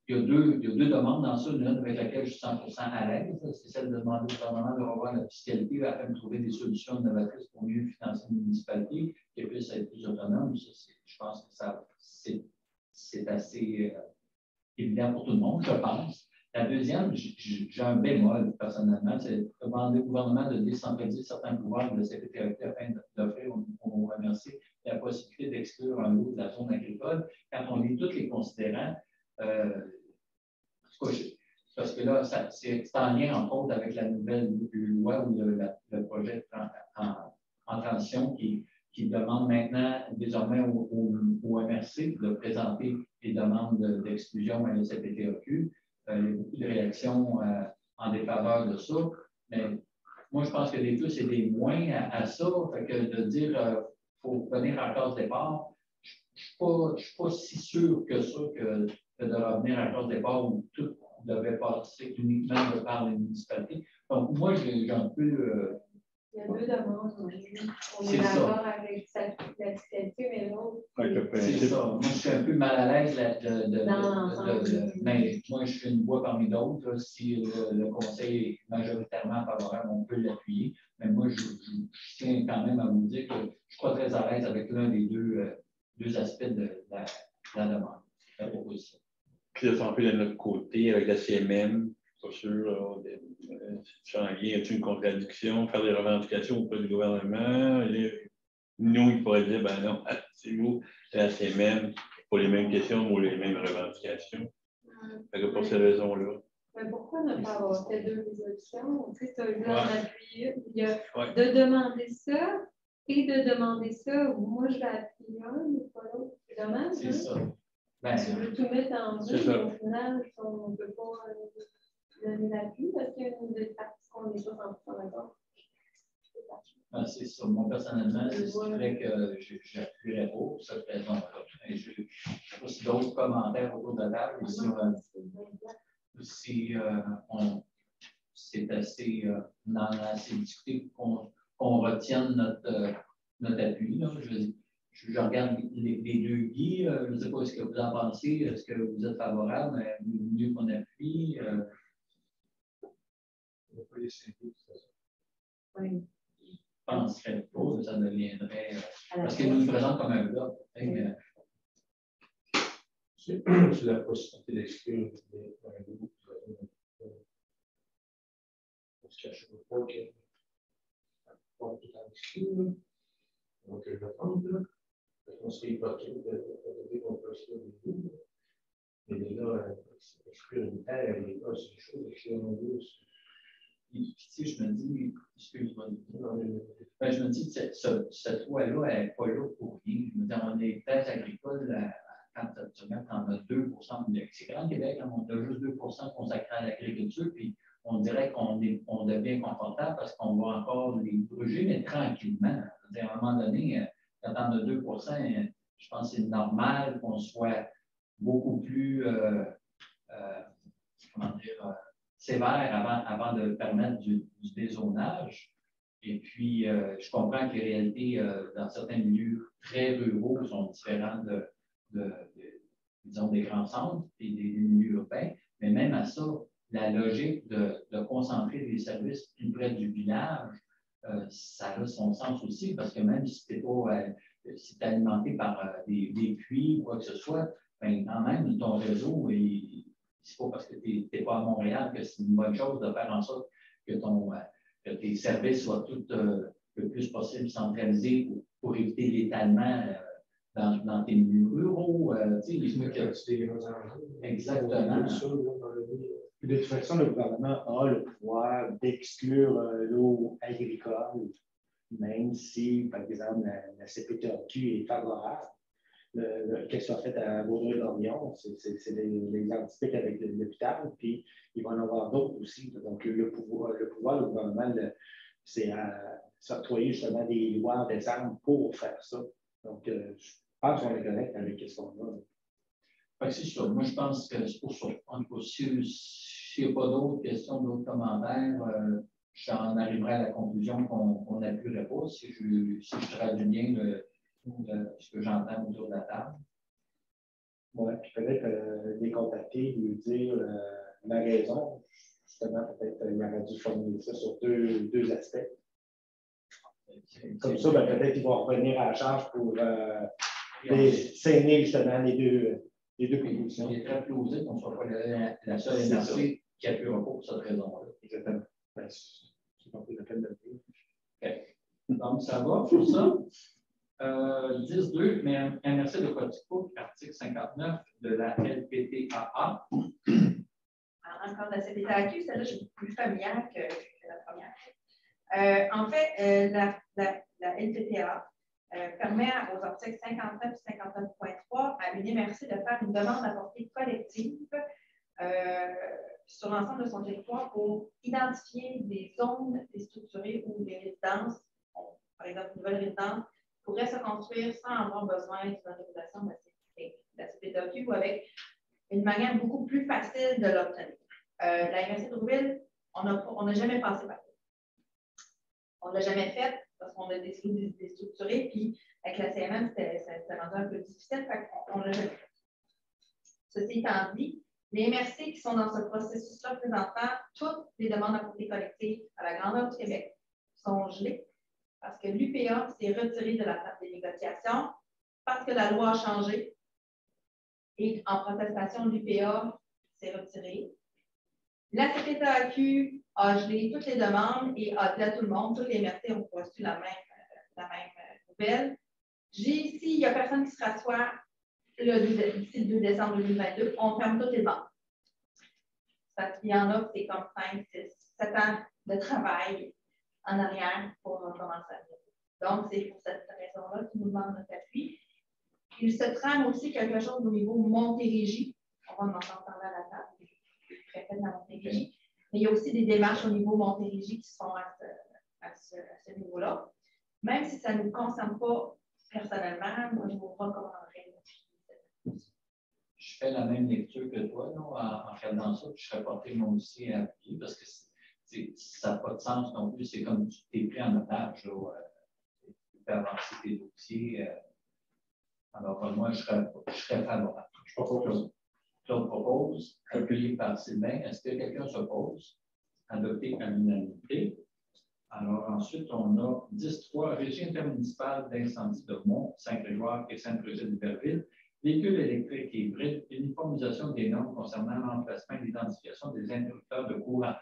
Il y a deux demandes dans ça, l'une avec laquelle je suis 100% à l'aise, c'est celle de demander au gouvernement de revoir la fiscalité afin de trouver des solutions innovatrices pour mieux financer les municipalités qui puissent être plus autonomes. Je pense que c'est assez évident pour tout le monde, je pense. La deuxième, j'ai un bémol personnellement, c'est demander au gouvernement de décentraliser certains pouvoirs de la CPTHQ afin d'offrir au MRC la possibilité d'exclure un lot de la zone agricole. Quand on lit tous les considérants, parce que là, c'est en lien, entre autres, avec la nouvelle loi ou le projet en transition qui demande maintenant, désormais, au MRC de présenter des demandes d'exclusion à la CPTHQ. Il y a beaucoup de réactions en défaveur de ça. Mais moi, je pense que des plus et des moins à ça. Fait que de dire qu'il faut venir à la case départ, je ne suis pas si sûr que ça que de revenir à la case départ où tout devait passer uniquement par les municipalités. Donc, moi, j'ai un peu. Il y a deux demandes. On est d'accord avec la fiscalité, mais l'autre. C'est ça. Moi, je suis un peu mal à l'aise mais moi, je suis une voix parmi d'autres. Si le conseil est majoritairement favorable, on peut l'appuyer. Mais moi, je tiens quand même à vous dire que je ne suis pas très à l'aise avec l'un des deux aspects de la demande, la proposition. Puis là, c'est un peu de notre côté, avec la CMM, pas sûr, Changuy, y a-t-il une contradiction, faire des revendications auprès du gouvernement? Nous, il pourrait dire, ben non, c'est vous, c'est la CMM, pour les mêmes questions ou les mêmes revendications. Fait que pour ces raisons-là. Mais pourquoi ne pas avoir fait deux résolutions? Tu sais, tu as vu en appuyer, il y a de demander ça et de demander ça. Moi, je vais appuyer un, mais pas l'autre. C'est dommage. C'est ça. Ben, tu veux tout mettre en jeu, mais au final, on ne peut pas donner l'appui parce qu'il y a une des parties qu'on n'est pas 100% d'accord. C'est ça. Moi, personnellement, c'est vrai que je n'appuierais pas pour cette raison-là. Je ne sais pas si d'autres commentaires autour de la table ou si c'est assez, on en a assez discuté qu'on retienne notre appui. Là. Je regarde les deux Guy. Je ne sais pas ce que vous en pensez. Est-ce que vous êtes favorable? Mieux qu'on appuie. On va pas les citer, de toute façon. Oui. Je penserais pas que ça deviendrait. Parce qu'il nous présente comme un bloc. C'est la possibilité d'exclure un groupe. Parce que je ne veux pas qu'il tout en exclure. Donc, je vais prendre. On serait hypocrite de dire qu'on peut exclure des groupes. Mais là, exclure une terre, les gars, c'est chaud, exclure un groupe. Puis, tu sais, je me dis, excuse-moi, je me dis que cette loi-là, elle n'est pas là pour rien. Je me dis, on est terres agricoles, quand tu regardes, on a 2 c'est Grand Québec, on a juste 2 consacrés à l'agriculture, puis on dirait qu'on devient confortable parce qu'on va encore les gruger, mais tranquillement. C'est-à-dire, à un moment donné, quand on a 2 je pense que c'est normal qu'on soit beaucoup plus sévère avant de permettre du dézonage. Et puis, je comprends que les réalités dans certains milieux très ruraux sont différentes disons, des grands centres et des milieux urbains, mais même à ça, la logique de concentrer les services plus près du village, ça a son sens aussi, parce que même si tu si es alimenté par des puits ou quoi que ce soit, ben, quand même, ton réseau, c'est pas parce que tu n'es pas à Montréal que c'est une bonne chose de faire en sorte que tes services soient tout le plus possible centralisés pour éviter l'étalement dans tes milieux ruraux. Exactement. De toute façon, le gouvernement a le pouvoir d'exclure l'eau agricole, même si, par exemple, la CPTAQ est favorable. Qu'elle soit faite à Vaudreuil-Dorion, c'est l'exemple typique avec l'hôpital, puis il va en avoir d'autres aussi. Donc, le pouvoir du gouvernement, c'est s'octroyer justement des lois décembre pour faire ça. Donc, je pense qu'on est correct avec ce qu'on a. C'est sûr. Moi, je pense que c'est pour ça. En tout cas, s'il n'y a pas d'autres questions, d'autres commentaires, j'en arriverai à la conclusion qu'on n'appuierait pas si je traduis bien ce que j'entends autour de la table. Oui, puis peut-être les contacter, lui dire la raison. Justement, peut-être il aurait dû formuler ça sur deux aspects. Comme ça, peut-être qu'ils vont revenir à la charge pour saigner justement les deux propositions. Il est très plausible qu'on ne soit pas la seule énergie qui appuiera pas pour cette raison-là. Exactement. C'est compris la peine de le dire. OK. Donc, ça va pour ça. 10.2, mais un essai de code cook, article 59 de la LPTAA. Encore de la CPTAQ, celle-là, je suis plus familière que la première. En fait, la LPTA permet aux articles 59 et 59.3 à une MRC de faire une demande à portée collective sur l'ensemble de son territoire pour identifier des zones déstructurées où les résidences, par exemple une nouvelle résidence, pourraient se construire sans avoir besoin d'une autorisation de la CPTAQ ou avec une manière beaucoup plus facile de l'obtenir. La MRC de Rouville, on n'a jamais passé par là. On ne l'a jamais fait parce qu'on a décidé de déstructurer, puis avec la CMM, c'était rendu un peu difficile, on ne l'a jamais fait. Ceci étant dit, les MRC qui sont dans ce processus-là présentement, toutes les demandes à portée collective à la grandeur du Québec sont gelées parce que l'UPA s'est retiré de la table des négociations parce que la loi a changé et en protestation, l'UPA s'est retiré. La CPTAQ a gelé toutes les demandes et a dit à tout le monde, tous les MRC ont reçu la même nouvelle. S'il n'y a personne qui se rassoit d'ici le 2 décembre 2022, on ferme toutes les banques. Il y en a, c'est comme 5, 6, 7 ans de travail en arrière pour commencer à vivre. Donc, c'est pour cette raison-là qu'ils nous demandent notre appui. Il se trame aussi quelque chose au niveau Montérégie. On va en entendre parler à la table. Préfet de la Montérégie. Mais il y a aussi des démarches au niveau Montérégie qui sont à ce niveau-là. Même si ça ne nous concerne pas personnellement, moi, je vous recommanderais. Je fais la même lecture que toi, non, en regardant ça, puis je serais porté moi aussi à appuyer parce que ça n'a pas de sens non plus. C'est comme tu t'es pris en otage, tu peux avancer tes dossiers. Alors, moi, je serais favorable. Claude propose, appuyé par Sylvain. Est-ce que quelqu'un s'oppose? Adopté à l'unanimité. Alors, ensuite, on a 10.3, Régie intermunicipale d'incendie de Mont, Saint-Grégoire et Saint-Roger-d'Iberville. Véhicules électriques et hybrides, uniformisation des normes concernant l'emplacement et l'identification des interrupteurs de courant.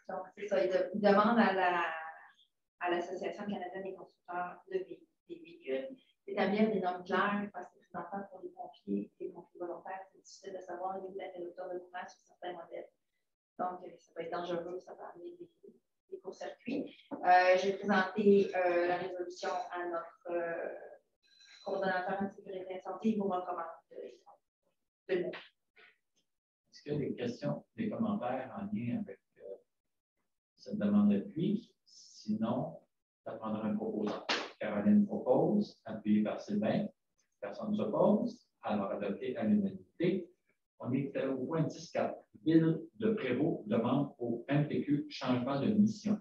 Donc, c'est ça. Il demande à l'Association canadienne des constructeurs des véhicules d'établir des normes claires parce que présentement, pour les pompiers et les pompiers volontaires, c'est difficile de savoir les interrupteurs de courant sur certains modèles. Donc, ça peut être dangereux, ça peut amener des courts-circuits. J'ai présenté la résolution à notre coordonnateur en sécurité incendie. Il vous recommande de le mettre. Est-ce qu'il y a des questions, des commentaires en lien avec cette demande d'appui. Sinon, ça prendra un proposant. Caroline propose, appuyé par Sylvain. Personne ne s'oppose. Alors, adopté à l'unanimité. On est au point 10.4. Ville de Prévost demande au MPQ changement de mission.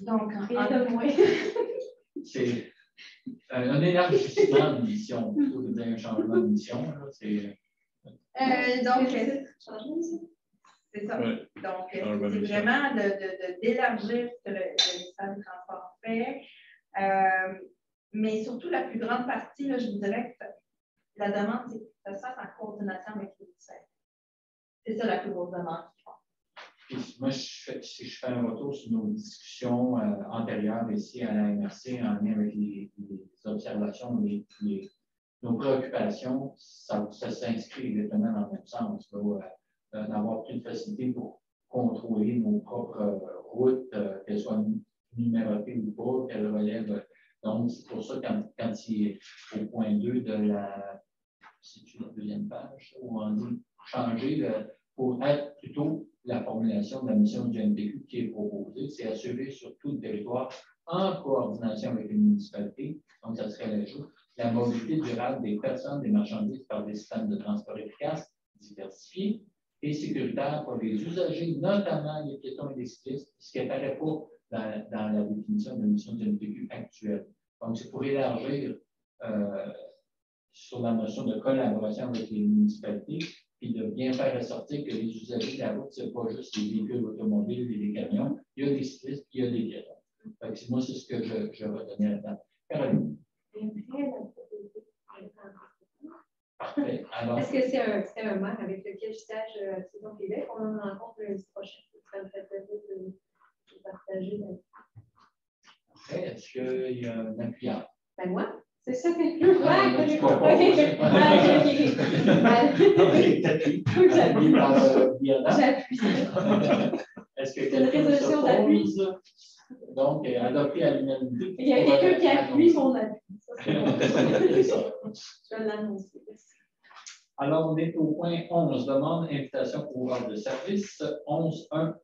Donc, Rien de moins. C'est un élargissement de mission plutôt que d'un changement de mission. donc, c'est ça. Ouais. Donc, c'est vraiment d'élargir ce que le ministère du Transport fait. Mais surtout, la plus grande partie, là, je vous dirais que la demande, c'est que ça se fasse en coordination avec le ministère. C'est ça la plus grosse demande qu'ils font. Moi, si je fais un retour sur nos discussions antérieures ici à la MRC en lien avec les observations, nos préoccupations, ça s'inscrit exactement dans le même sens. D'avoir plus de facilité pour contrôler nos propres routes, qu'elles soient numérotées ou pas, qu'elles relèvent. Donc, c'est pour ça, quand il est au point 2 de la. C'est la deuxième page, où on dit changer pour être plutôt la formulation de la mission du MPQ qui est proposée, c'est assurer sur tout le territoire en coordination avec les municipalités, donc ça serait l'ajout, la mobilité durable des personnes, des marchandises par des systèmes de transport efficaces, diversifiés et sécuritaires pour les usagers, notamment les piétons et les cyclistes, ce qui n'apparaît pas dans la définition de la mission du MPQ actuelle. Donc, c'est pour élargir sur la notion de collaboration avec les municipalités, puis de bien faire ressortir que les usagers de la route, ce n'est pas juste les véhicules automobiles et les camions, il y a des cyclistes, puis il y a des piétons. Moi, c'est ce que je retenais là-dedans. Caroline. Parfait. Alors, est-ce que c'est un maire avec lequel je stage à Saison Québec? On en rencontre lundi prochain. Ça me fait plaisir de partager. Parfait. Est-ce qu'il y a un appuyant? Ben moi, c'est ça que je J'appuie. Est-ce que quelqu'un s'oppose? Donc, adopté à l'unanimité. Il y a quelqu'un qui appuie mon appui. Je vais l'annoncer. Alors, on est au point 11, demande invitation pour ordre de service. 11.1,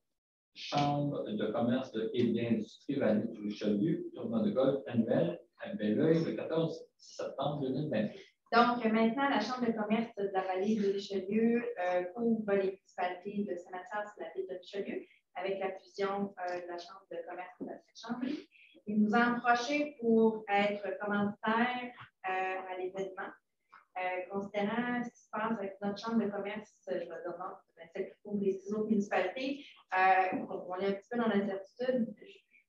Chambre de commerce et d'industrie Vallée du Richelieu, tournoi de golf annuel à Belleuil le 14 septembre 2020. Donc, maintenant, la Chambre de commerce de la Vallée du Richelieu couvre les municipalités de Saint-Mathias et la ville de Richelieu avec la fusion de la Chambre de commerce de Saint-Chambly. Ils nous ont approchés pour être commanditaires à l'événement. Considérant ce qui se passe avec notre chambre de commerce, je vais demander celle qui couvre les 6 autres municipalités, on est un petit peu dans l'incertitude. Je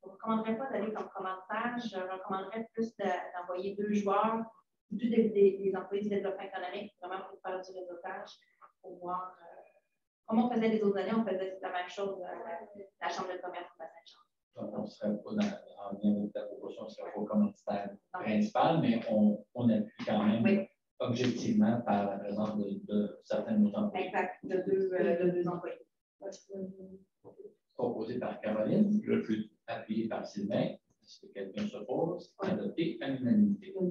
ne recommanderais pas d'aller comme commanditaire, je recommanderais plus d'envoyer 2 joueurs, des employés du développement économique, vraiment pour faire du réseautage, pour voir comment on faisait les autres années, on faisait la même chose à la chambre de commerce de Saint-Jean. Donc, on ne serait pas en lien avec la proposition, on ne serait pas commanditaire principal, mais on appuie quand même. Oui. Objectivement par la présence de certains de nos employés. Exact, de deux employés. Proposé par Caroline. Appuyé par Sylvain. Est-ce que quelqu'un s'oppose? Adopté à l'unanimité. Je ne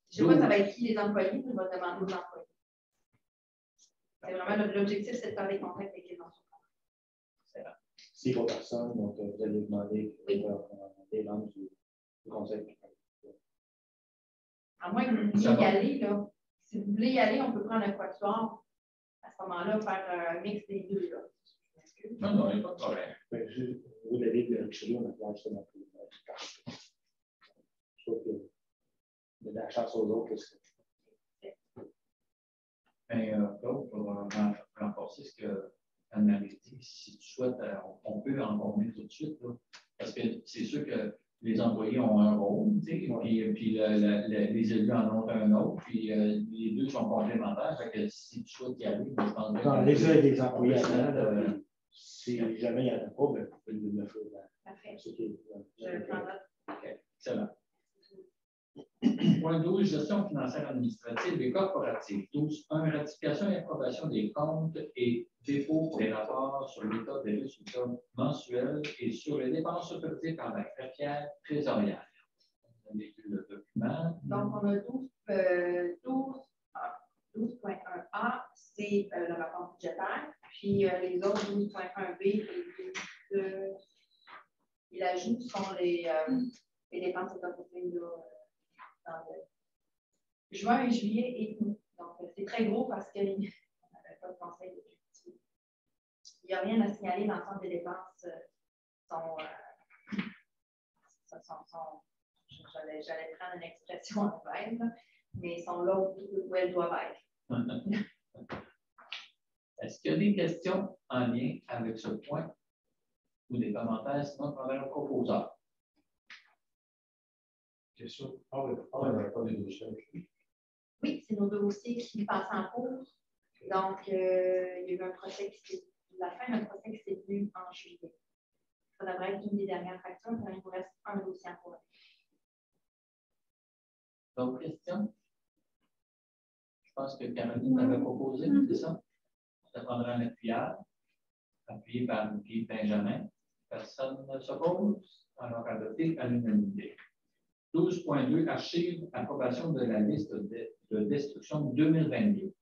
sais pas ça va être qui les employés, mais je vais demander aux employés. C'est vraiment l'objectif, c'est de faire des contacts avec les employés. Si pas personne, donc vous allez demander des membres du conseil. À moins que vous vouliez y aller, là. Si vous voulez y aller, on peut prendre un quatuor. À ce moment-là, faire un mix des deux. Là. Non, il n'y a pas de problème. Vous l'avez de Richelieu, on a fait justement plus. Je trouve que de la chance aux autres, c'est. Mais Claude, pour renforcer ce que Anne-Marie dit, si tu souhaites, on peut en former tout de suite. Là, parce que c'est sûr que les employés ont un rôle, puis les élus en ont un autre, puis les deux sont complémentaires. Fait que si tu souhaites y aller, je pense que. Non, les uns des employés avant, si jamais il n'y en a pas, ben, vous pouvez le faire. Parfait. Je le prends là. OK, excellent. Point 12, gestion financière administrative et corporative. 12.1, ratification et approbation des comptes et dépôt des rapports sur l'état des résultats mensuels et sur les dépenses autorisées par la greffière trésorière. Vous avez vu le document. Donc, on a 12 12.1A, c'est le rapport budgétaire. Puis les autres 12.1B et il ajoute sont les dépenses autorisées dans le juin et juillet et août. Donc, c'est très gros parce qu'on n'avait pas de conseil d'objectif. Il n'y a rien à signaler. L'ensemble des dépenses j'allais prendre une expression en anglais, mais sont là où elles doivent être. Est-ce qu'il y a des questions en lien avec ce point ou des commentaires, sinon on va le proposeur? Question. On n'a pas de dossiers. Oui, c'est nos dossiers qui passent en cours. Donc, il y a eu un procès la fin d'un procès qui s'est tenu en juillet. Ça devrait être une des dernières factures, mais il vous reste un dossier en cours. D'autres questions? Je pense que Caroline m'avait proposé, c'est ça? Ça prendra un appuyé par Guy Benjamin. Personne ne s'oppose. Alors, adopté à l'unanimité. 12.2, archives, approbation de la liste de destruction 2022.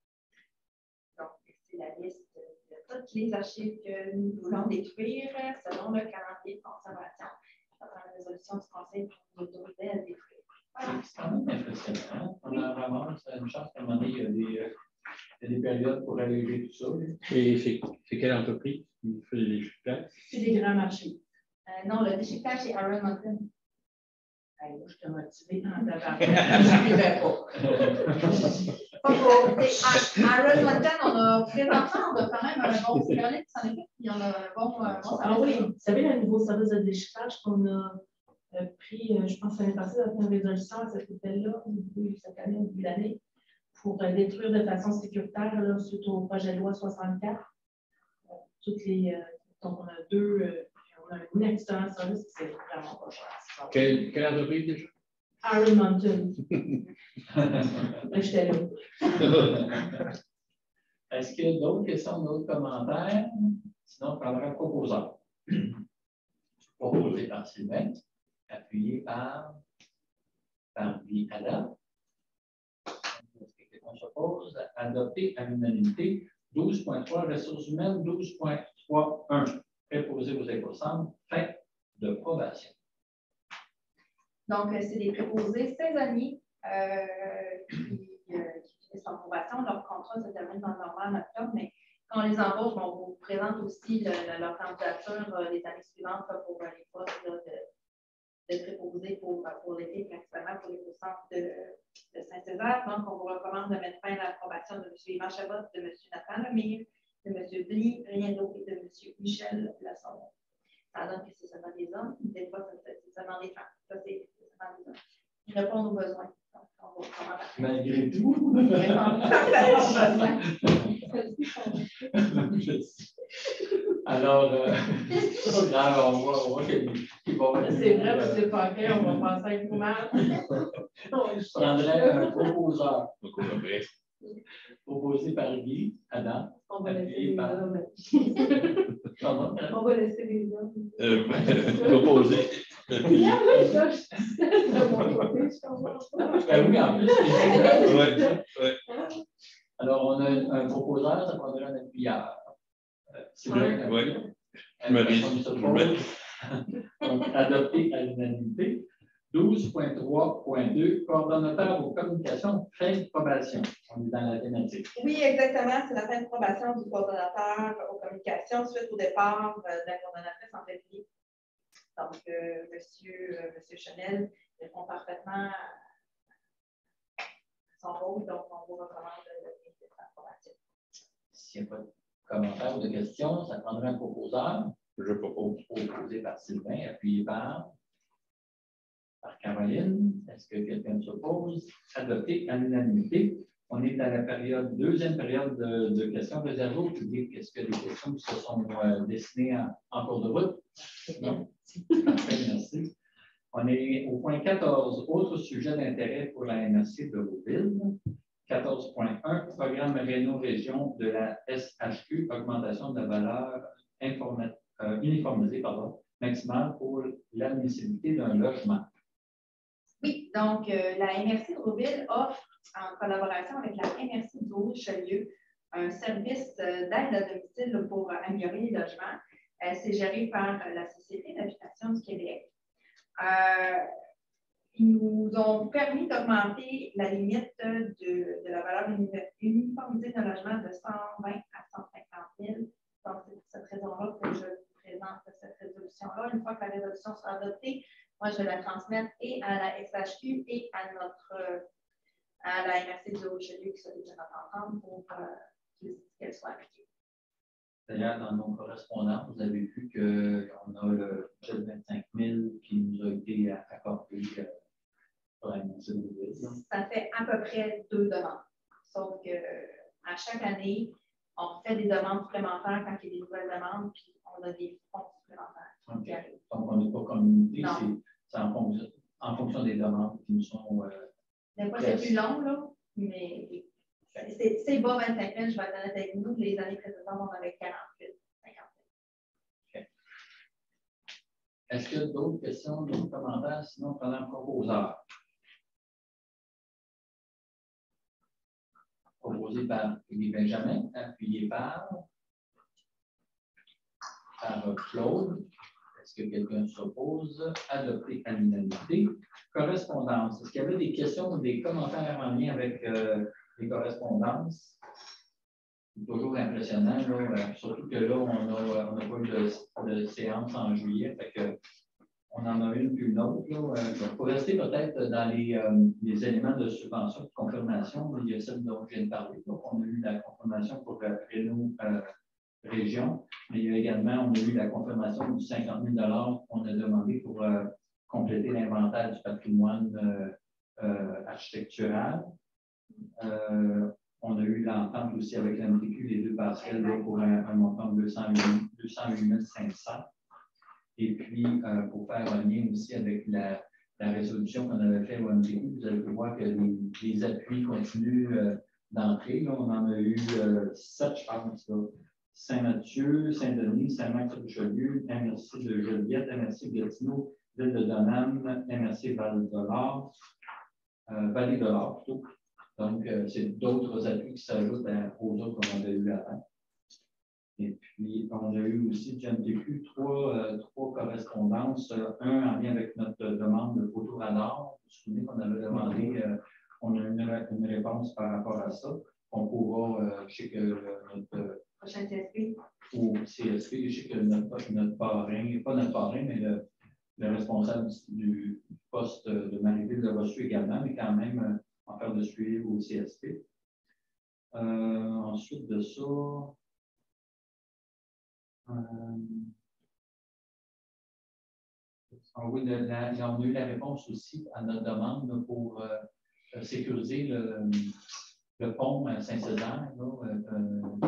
Donc, c'est la liste de toutes les archives que nous voulons détruire selon le calendrier de conservation. Ça prend une résolution du Conseil pour nous autoriser à le détruire. Voilà. C'est quand même impressionnant. On a vraiment une chance qu'à un moment donné, il y a des périodes pour alléger tout ça. Et c'est quelle entreprise qui fait les déchiquetages? C'est des grands marchés. Non, le déchiquetage, c'est Aaron Mountain. Moi, je suis motivée dans la Aaron Mountain, présentement, on a quand même un bon Caroline qui s'en est fait, puis on a un bon Ah oui, vous savez, le nouveau service de déchiquetage qu'on a pris, je pense que l'année passée, dans une résolution à cette hôtel-là, cette année, au début de l'année, pour détruire de façon sécuritaire, là, suite au projet de loi 64. Toutes les. Donc, on a un excellent service qui c'est vraiment pas cher. Quelle entreprise déjà? Aaron Mountain. J'étais là. Est-ce qu'il y a d'autres questions, d'autres commentaires? Sinon, on prendra un proposeur. Proposé par Sylvain, appuyé par Guy Adam. Est-ce que quelqu'un s'oppose? Adopté à l'unanimité. 12.3, ressources humaines, 12.3.1. Préposé aux éco-centres, fin de probation. Donc, c'est des préposés saisonniers qui finissent en probation. Leur contrat se termine en octobre, mais quand on les embauche, on vous présente aussi leur candidature les années suivantes pour les postes de préposés pour l'été, principalement pour les centres de Saint-Césaire. Donc, on vous recommande de mettre fin à l'approbation de M. Yvan Chabot, de M. Nathan Lemire, de M. Bly Riendo et de M. Michel Lassonde. Ça donne que c'est seulement des hommes, des fois, c'est seulement des femmes. Ça, c'est seulement des hommes. Ils répondent aux besoins. Donc, on va recommande. Malgré tout. Ils répondent parfaitement aux besoins. Alors, c'est grave, on voit qu'ils vont. C'est vrai, mais c'est pas clair, on va penser à une mal. Je prendrais un proposeur. Proposé par Guy Adam. On va laisser les hommes. Pardon? On va laisser les hommes. Proposé. Oui, de mon côté, je comprends. Ben oui, en plus. Ouais. Alors, on a un proposeur, ça prendrait un appuyeur. Oui. Adopté à l'unanimité. 12.3.2, coordonnateur aux communications, fin de probation. On est dans la thématique. Oui, exactement. C'est la fin de probation du coordonnateur aux communications suite au départ de la coordonnatrice en février. Donc, Monsieur Chanel répond parfaitement à son rôle, donc on vous recommande de faire probation. S'il n'y a pas de commentaires ou de questions, ça prendrait un proposeur. Je propose. Proposé par Sylvain, appuyé par Caroline. Est-ce que quelqu'un s'oppose? Adopté à l'unanimité. On est à la deuxième période de questions réservées au public. Est-ce qu'il y a des questions qui se sont dessinées en cours de route? Non. Parfait, merci. On est au point 14, autres sujets d'intérêt pour la MRC de Rouville. 14.1, programme Réno-Région de la SHQ, augmentation de la valeur uniformisée maximale pour l'admissibilité d'un logement. Oui, donc la MRC de Rouville offre, en collaboration avec la MRC du Haut-Richelieu, un service d'aide à domicile pour améliorer les logements. C'est géré par la Société d'habitation du Québec. Ils nous ont permis d'augmenter la limite de la valeur uniformisée d'un logement de 120 à 150 000. Donc, c'est pour cette raison-là que je vous présente cette résolution-là. Une fois que la résolution sera adoptée, moi, je vais la transmettre et à la SHQ et à la MRC du Haut-Richelieu qui soit déjà notre entente pour qu'elle soit appliquée. D'ailleurs, dans nos correspondances, vous avez vu qu'on a le budget de 25 000 qui nous a été accordé pour la MRC de Rouville. Ça fait à peu près 2 demandes. Sauf qu'à chaque année, on fait des demandes supplémentaires quand il y a des nouvelles demandes, puis on a des fonds supplémentaires. Okay. Donc, on n'est pas communiqué, c'est en fonction des demandes qui nous sont. Des fois, c'est plus long, là, mais c'est bas 25 000, je vais être honnête avec vous. Les années précédentes, on avait 48, 50 000. Okay. Est-ce qu'il y a d'autres questions, d'autres commentaires? Sinon, prenons un proposeur. Proposé par Benjamin, appuyé par Claude. Est-ce que quelqu'un s'oppose? Adopté à l'unanimité. Correspondance. Est-ce qu'il y avait des questions ou des commentaires en lien avec les correspondances? C'est toujours impressionnant, là, surtout que là, on n'a pas eu de séance en juillet. Fait que on en a une puis une autre. Pour rester peut-être dans les éléments de subvention de confirmation, il y a celle dont je viens de parler. Donc, on a eu la confirmation pour Réno Région, mais il y a également, on a eu la confirmation du 50 000 qu'on a demandé pour compléter l'inventaire du patrimoine architectural. On a eu l'entente aussi avec l'MTQ, les 2 parcelles pour un montant de 208 500. Et puis, pour faire un lien aussi avec la résolution qu'on avait faite au MTQ, vous allez voir que les appuis continuent d'entrer. On en a eu 7, je pense. Là. Saint-Mathieu, Saint-Denis, Saint-Marc-sur-Richelieu, MRC de Joliette, MRC de Gatineau, Ville de Donham, MRC Val-de-l'Or, Vallée de l'Or plutôt. Donc, c'est d'autres appuis qui s'ajoutent aux autres qu'on avait eu avant. Et puis, on a eu aussi du MTQ 3 correspondances, un en lien avec notre demande de photoradar. Vous vous souvenez qu'on avait demandé, on a une réponse par rapport à ça. On pourra, je sais que notre prochain CSP. Ou CSP, je sais que notre parrain, pas notre parrain, mais le responsable du poste de Marieville l'a reçu également, mais quand même en faire de suivi au CSP. Ensuite de ça, oui, on a eu la réponse aussi à notre demande pour sécuriser le pont à Saint-Césaire.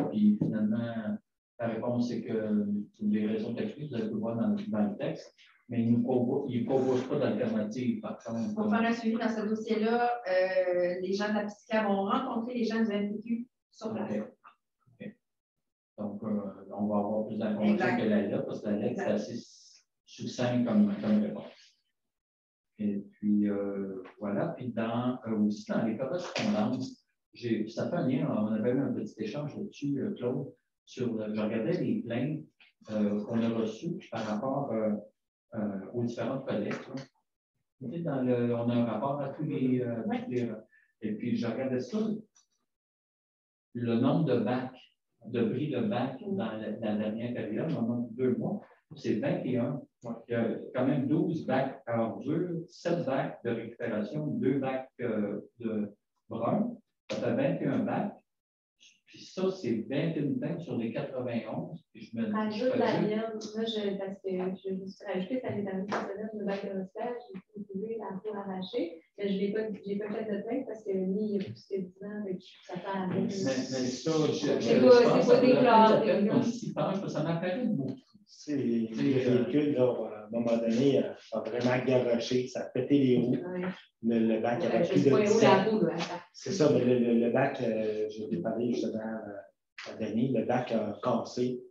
Puis finalement, la réponse, c'est que pour des raisons techniques, vous allez le voir dans le texte, mais il ne propose pas d'alternative. Par contre, pour faire un suivi dans ce dossier-là, les gens de la PSICA vont rencontrer les gens du MTQ sur place. Okay. Donc, on va avoir plus d'informations que la lettre, parce que la lettre, c'est assez succinct comme réponse. Et puis, voilà. Puis, aussi dans les correspondances, ça fait un lien, on avait eu un petit échange là-dessus, Claude, je regardais les plaintes qu'on a reçues par rapport aux différentes collectes. On a un rapport à tous les et puis, je regardais ça, le nombre de bacs, de bris de bacs dans la dernière période, pendant 2 mois, c'est 21. Il y a quand même 12 bacs à ordures, 7 bacs de récupération, 2 bacs de brun. Ça fait 21 bacs. Puis ça, c'est 21 plaintes sur les 91. Puis je me dis. Rajoute la mienne. Moi, parce que je me suis rajouté, ça les années précédentes, le bac de recyclage, j'ai trouvé la peau arrachée. Mais je n'ai pas fait de plainte parce que lui, il a plus que 10 ans, donc ça fait à mais ça, c'est pas déclaré. Ça m'apparaît beaucoup. C'est les véhicules, là, à un moment donné, ça a vraiment garoché, ça a pété les roues. Ouais. Le bac avait plus de 10 ans. C'est ça, mais le bac, je l'ai parlé justement à Denis, le bac a cassé.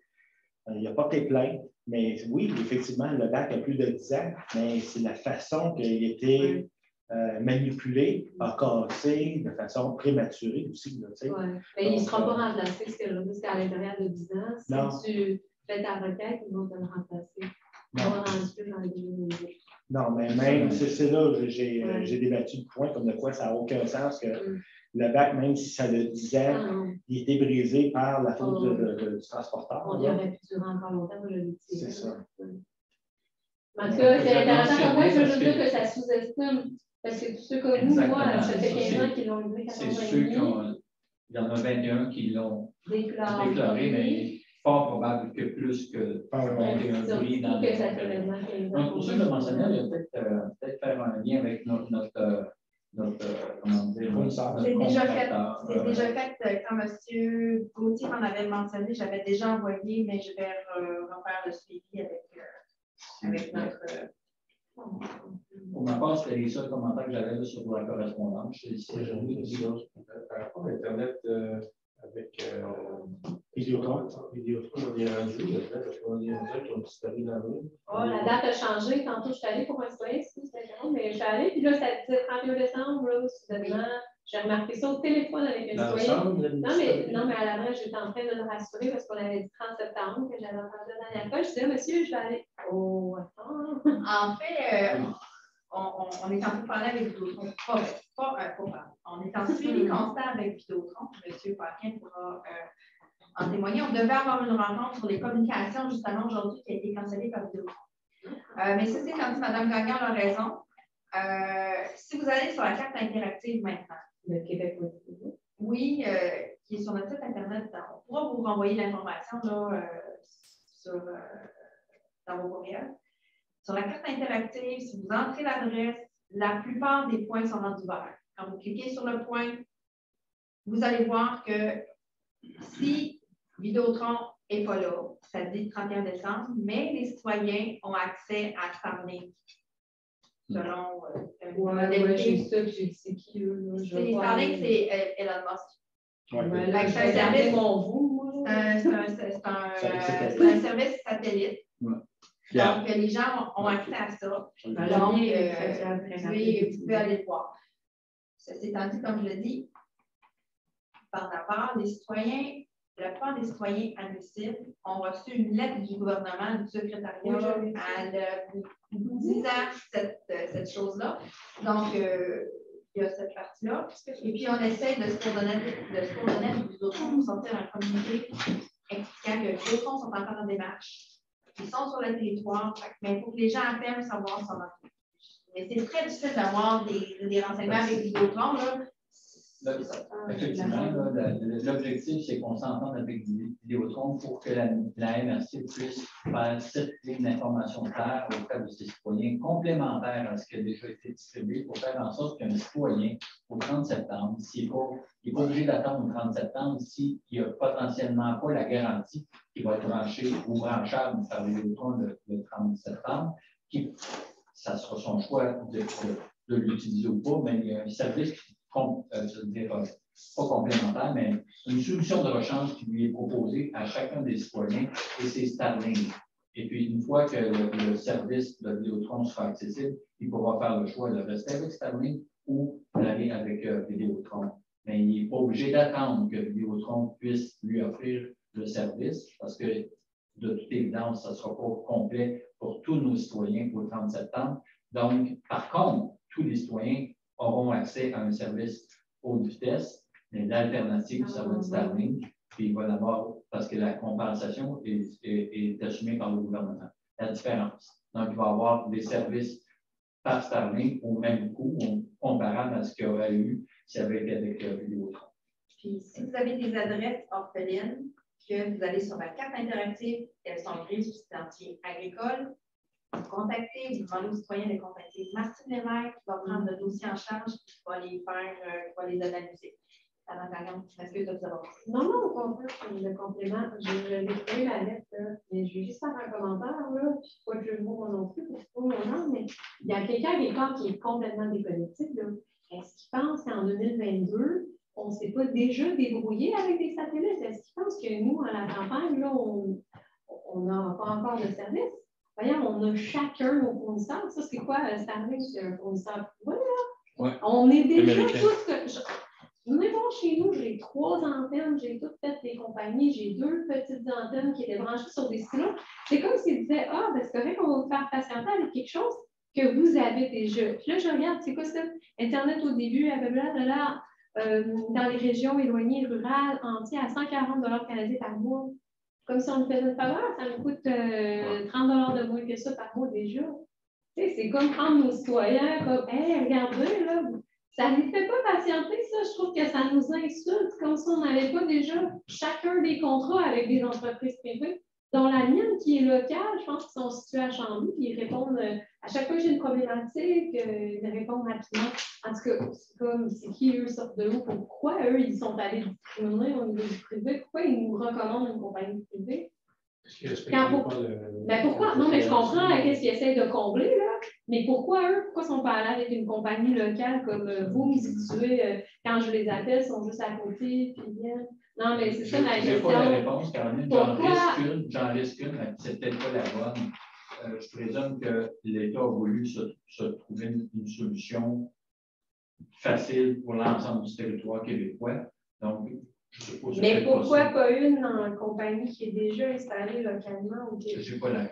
Il n'a pas été plainte, mais oui, effectivement, le bac a plus de 10 ans, mais c'est la façon qu'il était manipulé, a cassé de façon prématurée aussi. Là, ouais. Mais il ne sera pas remplacé, ce que je veux dire, c'est qu'à l'intérieur de 10 ans, si tu fais ta requête, ils vont te le remplacer. Non, mais même, c'est là que j'ai débattu le point comme de quoi ça n'a aucun sens que le bac, même si ça a 10 ans, il a été brisé par la faute du transporteur. On y aurait pu durer encore longtemps pour le litige. C'est ça. En tout cas, c'est intéressant pour moi, je veux dire que ça sous-estime. Parce que tous ceux comme nous, moi, ça fait 15 ans qu'ils l'ont livré. C'est ceux qui ont. Il y en a 21 qui l'ont déclaré, mais fort probable que plus que 21 prix dans le monde. Donc, pour ça, je mentionnais, il y a peut-être faire un lien avec notre comment dire, c'est déjà fait quand M. Gauthier m'en avait mentionné, j'avais déjà envoyé, mais je vais refaire le suivi avec notre. Pour ma part, c'était les seuls commentaires que j'avais sur la correspondance. J'ai envie de dire, par rapport à Internet avec Vidéotron, on est rendu, on est rendu qu'on disparu dans l'eau. Oh, la date a changé. Tantôt, je suis allée pour un citoyen, mais je suis allée, puis là, ça disait 31 décembre, là, soudainement. J'ai remarqué ça au téléphone avec un citoyen. Non, mais à la fin, j'étais en train de le rassurer parce qu'on avait dit 30 septembre que j'avais entendu la dernière fois. Je disais, monsieur, je vais aller. Oh, attends. En fait, on est en train de parler avec Vidéotron. On est en suivi constant avec Vidéotron. Monsieur Paquin pourra en témoigner. On devait avoir une rencontre sur les communications justement aujourd'hui qui a été cancellée par Vidéotron. Mais ça, c'est quand Mme Gagnon a raison. Si vous allez sur la carte interactive maintenant, Le Québec, oui, qui est sur notre site Internet, on pourra vous renvoyer l'information dans vos courriels. Sur la carte interactive, si vous entrez l'adresse, la plupart des points sont rendus verts. Quand vous cliquez sur le point, vous allez voir que si Vidéotron n'est pas là, ça dit 31 décembre, mais les citoyens ont accès à Starlink. Selon j'ai ça, j'ai dit c'est qui, eux? Starlink, c'est Elon Musk. C'est un service c'est un service satellite. Donc, les gens ont accès à ça. Donc, vous pouvez aller le voir. Ceci étant dit, comme je l'ai dit, par la part des citoyens, la plupart des citoyens admissibles ont reçu une lettre du gouvernement, du secrétariat, vous disant cette chose-là. Donc, il y a cette partie-là. Et puis, on essaie de se coordonner avec les autres pour sortir un communiqué expliquant que les autres sont encore en démarche. Ils sont sur le territoire, mais il faut que les gens appellent savoir ça. Mais c'est très difficile d'avoir des renseignements avec Vidéotron. Effectivement, l'objectif, c'est qu'on s'entende avec Vidéotron pour que la MRC puisse faire cette ligne d'information claire auprès de ses citoyens, complémentaire à ce qui a déjà été distribué, pour faire en sorte qu'un citoyen, au 30 septembre, il n'est pas obligé d'attendre le 30 septembre s'il n'y a potentiellement pas la garantie qui va être branchée ou branchable par Vidéotron le 30 septembre, ça sera son choix de l'utiliser ou pas, mais il y a un service je veux dire, pas complémentaire, mais une solution de rechange qui lui est proposée à chacun des citoyens, et c'est Starlink. Et puis, une fois que le service de Vidéotron sera accessible, il pourra faire le choix de rester avec Starlink ou d'aller avec Vidéotron. Mais il n'est pas obligé d'attendre que Vidéotron puisse lui offrir le service, parce que, de toute évidence, ça ne sera pas complet pour tous nos citoyens au 30 septembre. Donc, par contre, tous les citoyens auront accès à un service haute vitesse, mais l'alternative, ça va être Starlink, puis il va d'abord, parce que la compensation est assumée par le gouvernement. La différence. Donc, il va y avoir des services par Starlink au même coût, comparable à ce qu'il y aurait eu s'il y avait été avec Vidéotron. Puis, si vous avez des adresses orphelines, que vous allez sur la carte interactive, elles sont grises sous sentier agricole, vous contactez, vous demandez aux citoyens de contacter Martine Lévesque qui va prendre le dossier en charge, qui va les analyser. Alors, est-ce que tu as besoin? Non, au contraire, le complément, j'ai trouvé la lettre, mais je vais juste faire un commentaire, là, puis pas que je le vois non plus, parce que mon nom, mais il y a quelqu'un qui est complètement déconnecté. Est-ce qu'il pense qu'en 2022, on ne s'est pas déjà débrouillé avec des satellites? Est-ce qu'il pense que nous, à la campagne, là, on n'a pas encore de service? Voyons, on a chacun nos fournisseurs. Ça, c'est quoi, Starlink? C'est un fournisseur privé, là? Ouais. On est déjà Américain. tous. Venez voir chez nous, j'ai 3 antennes, j'ai toutes fait des compagnies, j'ai 2 petites antennes qui étaient branchées sur des stylos. C'est comme s'ils disaient, ah, ben c'est correct, on va vous faire patienter avec quelque chose que vous avez déjà. Puis là, je regarde, c'est quoi ça? Internet au début, à peu près là, dans les régions éloignées, rurales, entières, à 140 $ canadiens par mois. Comme si on nous faisait une faveur, ça nous coûte 30 $ de moins que ça par mois déjà. C'est comme prendre nos citoyens, comme, hey, regardez, là, ça ne nous fait pas patienter, ça. Je trouve que ça nous insulte, comme si on n'avait pas déjà chacun des contrats avec des entreprises privées, dont la mienne qui est locale, je pense qu'ils sont situés à Chambly, puis ils répondent à chaque fois que j'ai une problématique, ils répondent rapidement. En tout cas, c'est comme, c'est qui eux sortent de où? Pourquoi eux, ils sont allés discriminer au niveau du privé? Pourquoi ils nous recommandent une compagnie privée? Ben pourquoi? Non, mais je comprends qu'est-ce qu'ils essayent de combler, là. Mais pourquoi eux? Pourquoi sont pas allés avec une compagnie locale comme vous, située, quand je les appelle, ils sont juste à côté, puis viennent? Non, mais c'est ça ma question. Je n'ai pas la réponse, Caroline. J'en risque une, mais c'est peut-être pas la bonne. Je présume que l'État a voulu se trouver une solution facile pour l'ensemble du territoire québécois. Donc, mais pourquoi pas une en compagnie qui est déjà installée localement? Je ne sais pas la.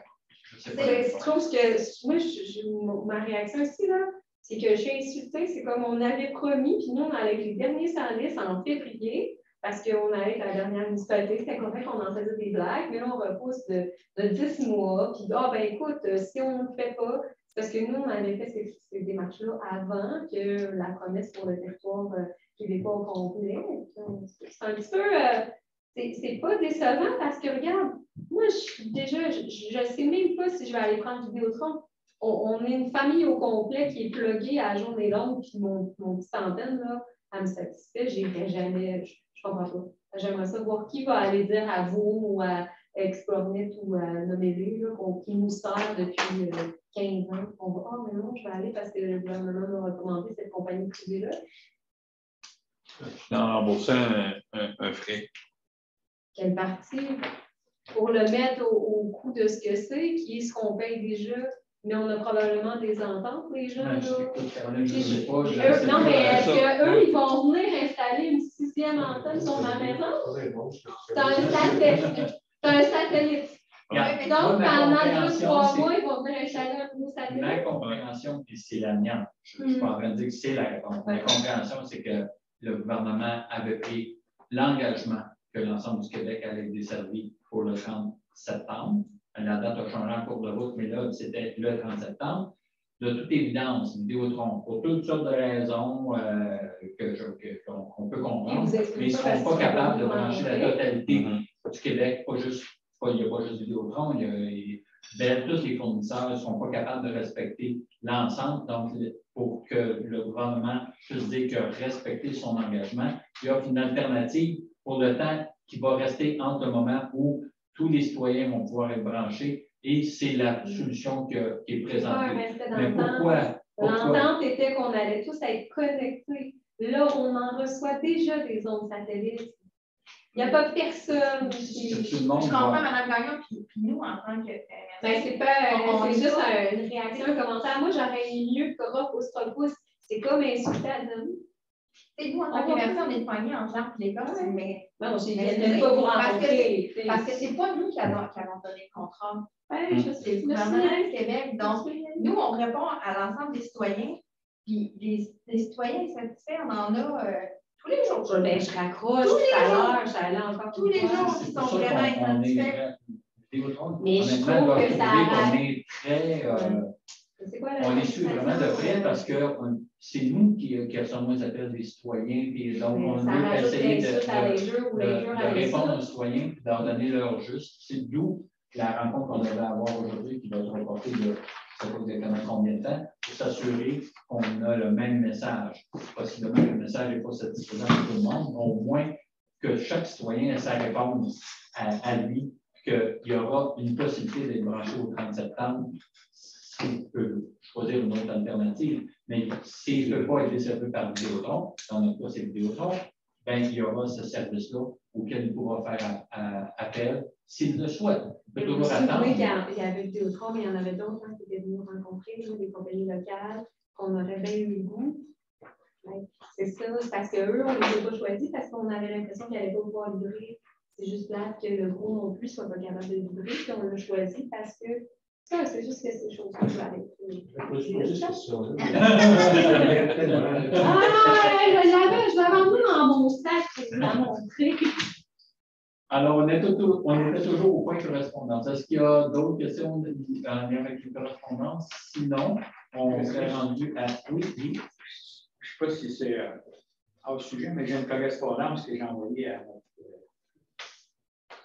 Je trouve que moi, ma réaction aussi, là, c'est que j'ai insulté, c'est comme on avait promis, puis nous, on allait avec les derniers services en février, parce qu'on allait avec la dernière municipalité, c'était correct qu'on en faisait des blagues, mais là, on repousse de 10 mois, puis ben écoute, si on ne le fait pas, c'est parce que nous, on avait fait ces démarches-là avant que la promesse pour le territoire québécois au complet. C'est un petit peu. C'est pas décevant parce que, regarde, moi, je ne sais même pas si je vais aller prendre Vidéotron. On est une famille au complet qui est pluguée à la journée longue, puis mon petite antenne, là, elle me satisfait. J'irai jamais, je comprends pas. J'aimerais ça voir qui va aller dire à vous ou à Explornet ou à Nomévé, qui nous sert depuis 15 ans. On va, mais non, je vais aller parce que le gouvernement m'a recommandé cette compagnie privée-là. En remboursant un frais. Quelle partie? Pour le mettre au coût de ce que c'est, qui est ce qu'on paye déjà, mais on a probablement des ententes, les gens. Non, mais est-ce qu'eux, ils vont venir installer une 6e antenne sur ma maison? C'est un satellite. Donc, pendant 2-3 mois, ils vont venir installer un nouveau satellite. Ma compréhension, et c'est la mienne, je ne suis pas en train de dire que c'est la réponse. Ma compréhension, c'est que le gouvernement avait pris l'engagement que l'ensemble du Québec allait être desservi pour le 30 septembre. La date a changé en cours de route, mais là, c'était le 30 septembre. De toute évidence, Vidéotron, pour toutes sortes de raisons qu'on peut comprendre, mais ils ne seront pas capables de brancher la totalité du Québec, il n'y a pas juste Vidéotron, tous les fournisseurs ne seront pas capables de respecter l'ensemble. Donc, pour que le gouvernement puisse dire qu'il a respecté son engagement, il offre une alternative pour le temps qui va rester entre le moment où tous les citoyens vont pouvoir être branchés et c'est la solution qui est présentée. Mais pourquoi? L'entente était qu'on allait tous être connectés. Là, on en reçoit déjà des ondes satellites. Il n'y a pas personne. Je comprends, Mme Gagnon, puis nous, en tant que. C'est juste une réaction, un commentaire. Moi, j'aurais mieux que Rob au Stropousse. C'est comme insulter à Denis. C'est nous, en tant qu'inverseurs, on est poignés en genre l'école, mais. Non, je pas vous rencontrer. Parce que c'est pas nous qui allons donner le contrat. C'est le gouvernement du Québec. Donc, nous, on répond à l'ensemble des citoyens. Puis les citoyens satisfaits, on en a tous les jours. Je raccroche tout à l'heure, j'allais encore. Tous les jours, ils sont vraiment insatisfaits. Mais je trouve que ça on est très. On les suit vraiment de près parce que c'est nous qui recevons les appels des citoyens. Puis donc, on veut essayer de répondre aux citoyens et de leur donner leur juste. C'est d'où la rencontre qu'on devait avoir aujourd'hui qui va se reporter de je ne sais pas exactement combien de temps pour s'assurer qu'on a le même message. Possiblement que le message n'est pas satisfaisant pour tout le monde, mais au moins que chaque citoyen ait sa réponse à lui, qu'il y aura une possibilité d'être branché au 30 septembre. S'il peut choisir une autre alternative, mais s'il ne peut pas être desservi par Vidéotron, dans notre cas c'est Vidéotron, ben, il y aura ce service-là auquel il pourra faire appel s'il le souhaite. Il peut toujours attendre. Oui, il y avait Vidéotron, mais il y en avait d'autres qui étaient venus rencontrer, des compagnies locales, qu'on aurait bien eu le goût. Ouais, c'est ça, parce qu'eux, on ne les a pas choisis parce qu'on avait l'impression qu'ils n'allaient pas pouvoir livrer. C'est juste plate que le gros non plus soit pas capable de livrer, puis on l'a choisi parce que ça, c'est juste que ces choses-là, je vais aller. Je me suis posé cette question-là. Je l'avais emmené dans mon sac, je l'ai montré. Alors, on était toujours au point correspondance. Est-ce qu'il y a d'autres questions en lien avec les correspondances? Sinon, on serait rendu à oui. Je ne sais pas si c'est hors sujet, mais j'ai une correspondance que j'ai envoyée à notre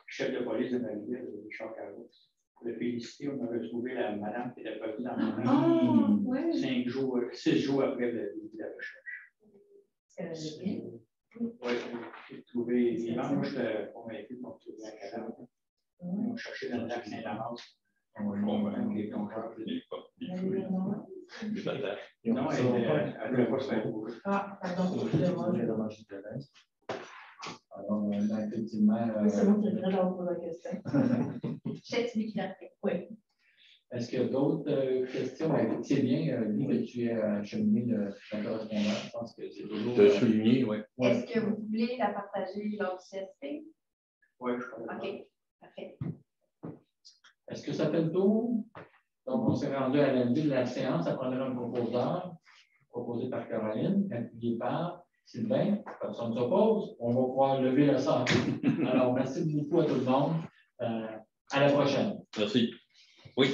chef de police de ma ville, Richard Carlos. Pour le féliciter, on a retrouvé la madame qui était perdue dans mon Ouais. 6 jours après le début de la recherche. Oui, j'ai trouvé vivant. Moi, je l'ai convaincu qu'on trouvait un cadavre. Ils ont cherché dans le lac Saint-Laurent. On va convaincre les plongeurs. Non, elle ne voulait pas se faire trouver. Ah, pardon. Alors, effectivement. C'est moi qui devrais leur poser la question. C'est celui qui l'a fait. Oui. Est-ce qu'il y a d'autres questions? C'est bien, Guy, que tu aies acheminé la correspondance. Je pense que c'est toujours. De souligner, oui. Est-ce que vous voulez la partager lors du CSP? Oui, je crois. OK, parfait. Est-ce que ça fait le tour? Donc, on s'est rendu à la vie de la séance. Ça prendrait un proposeur, proposé par Caroline, appuyé par Sylvain. Personne ne s'oppose. On va pouvoir lever le sang. Alors, merci beaucoup à tout le monde. À la prochaine. Merci. Oui.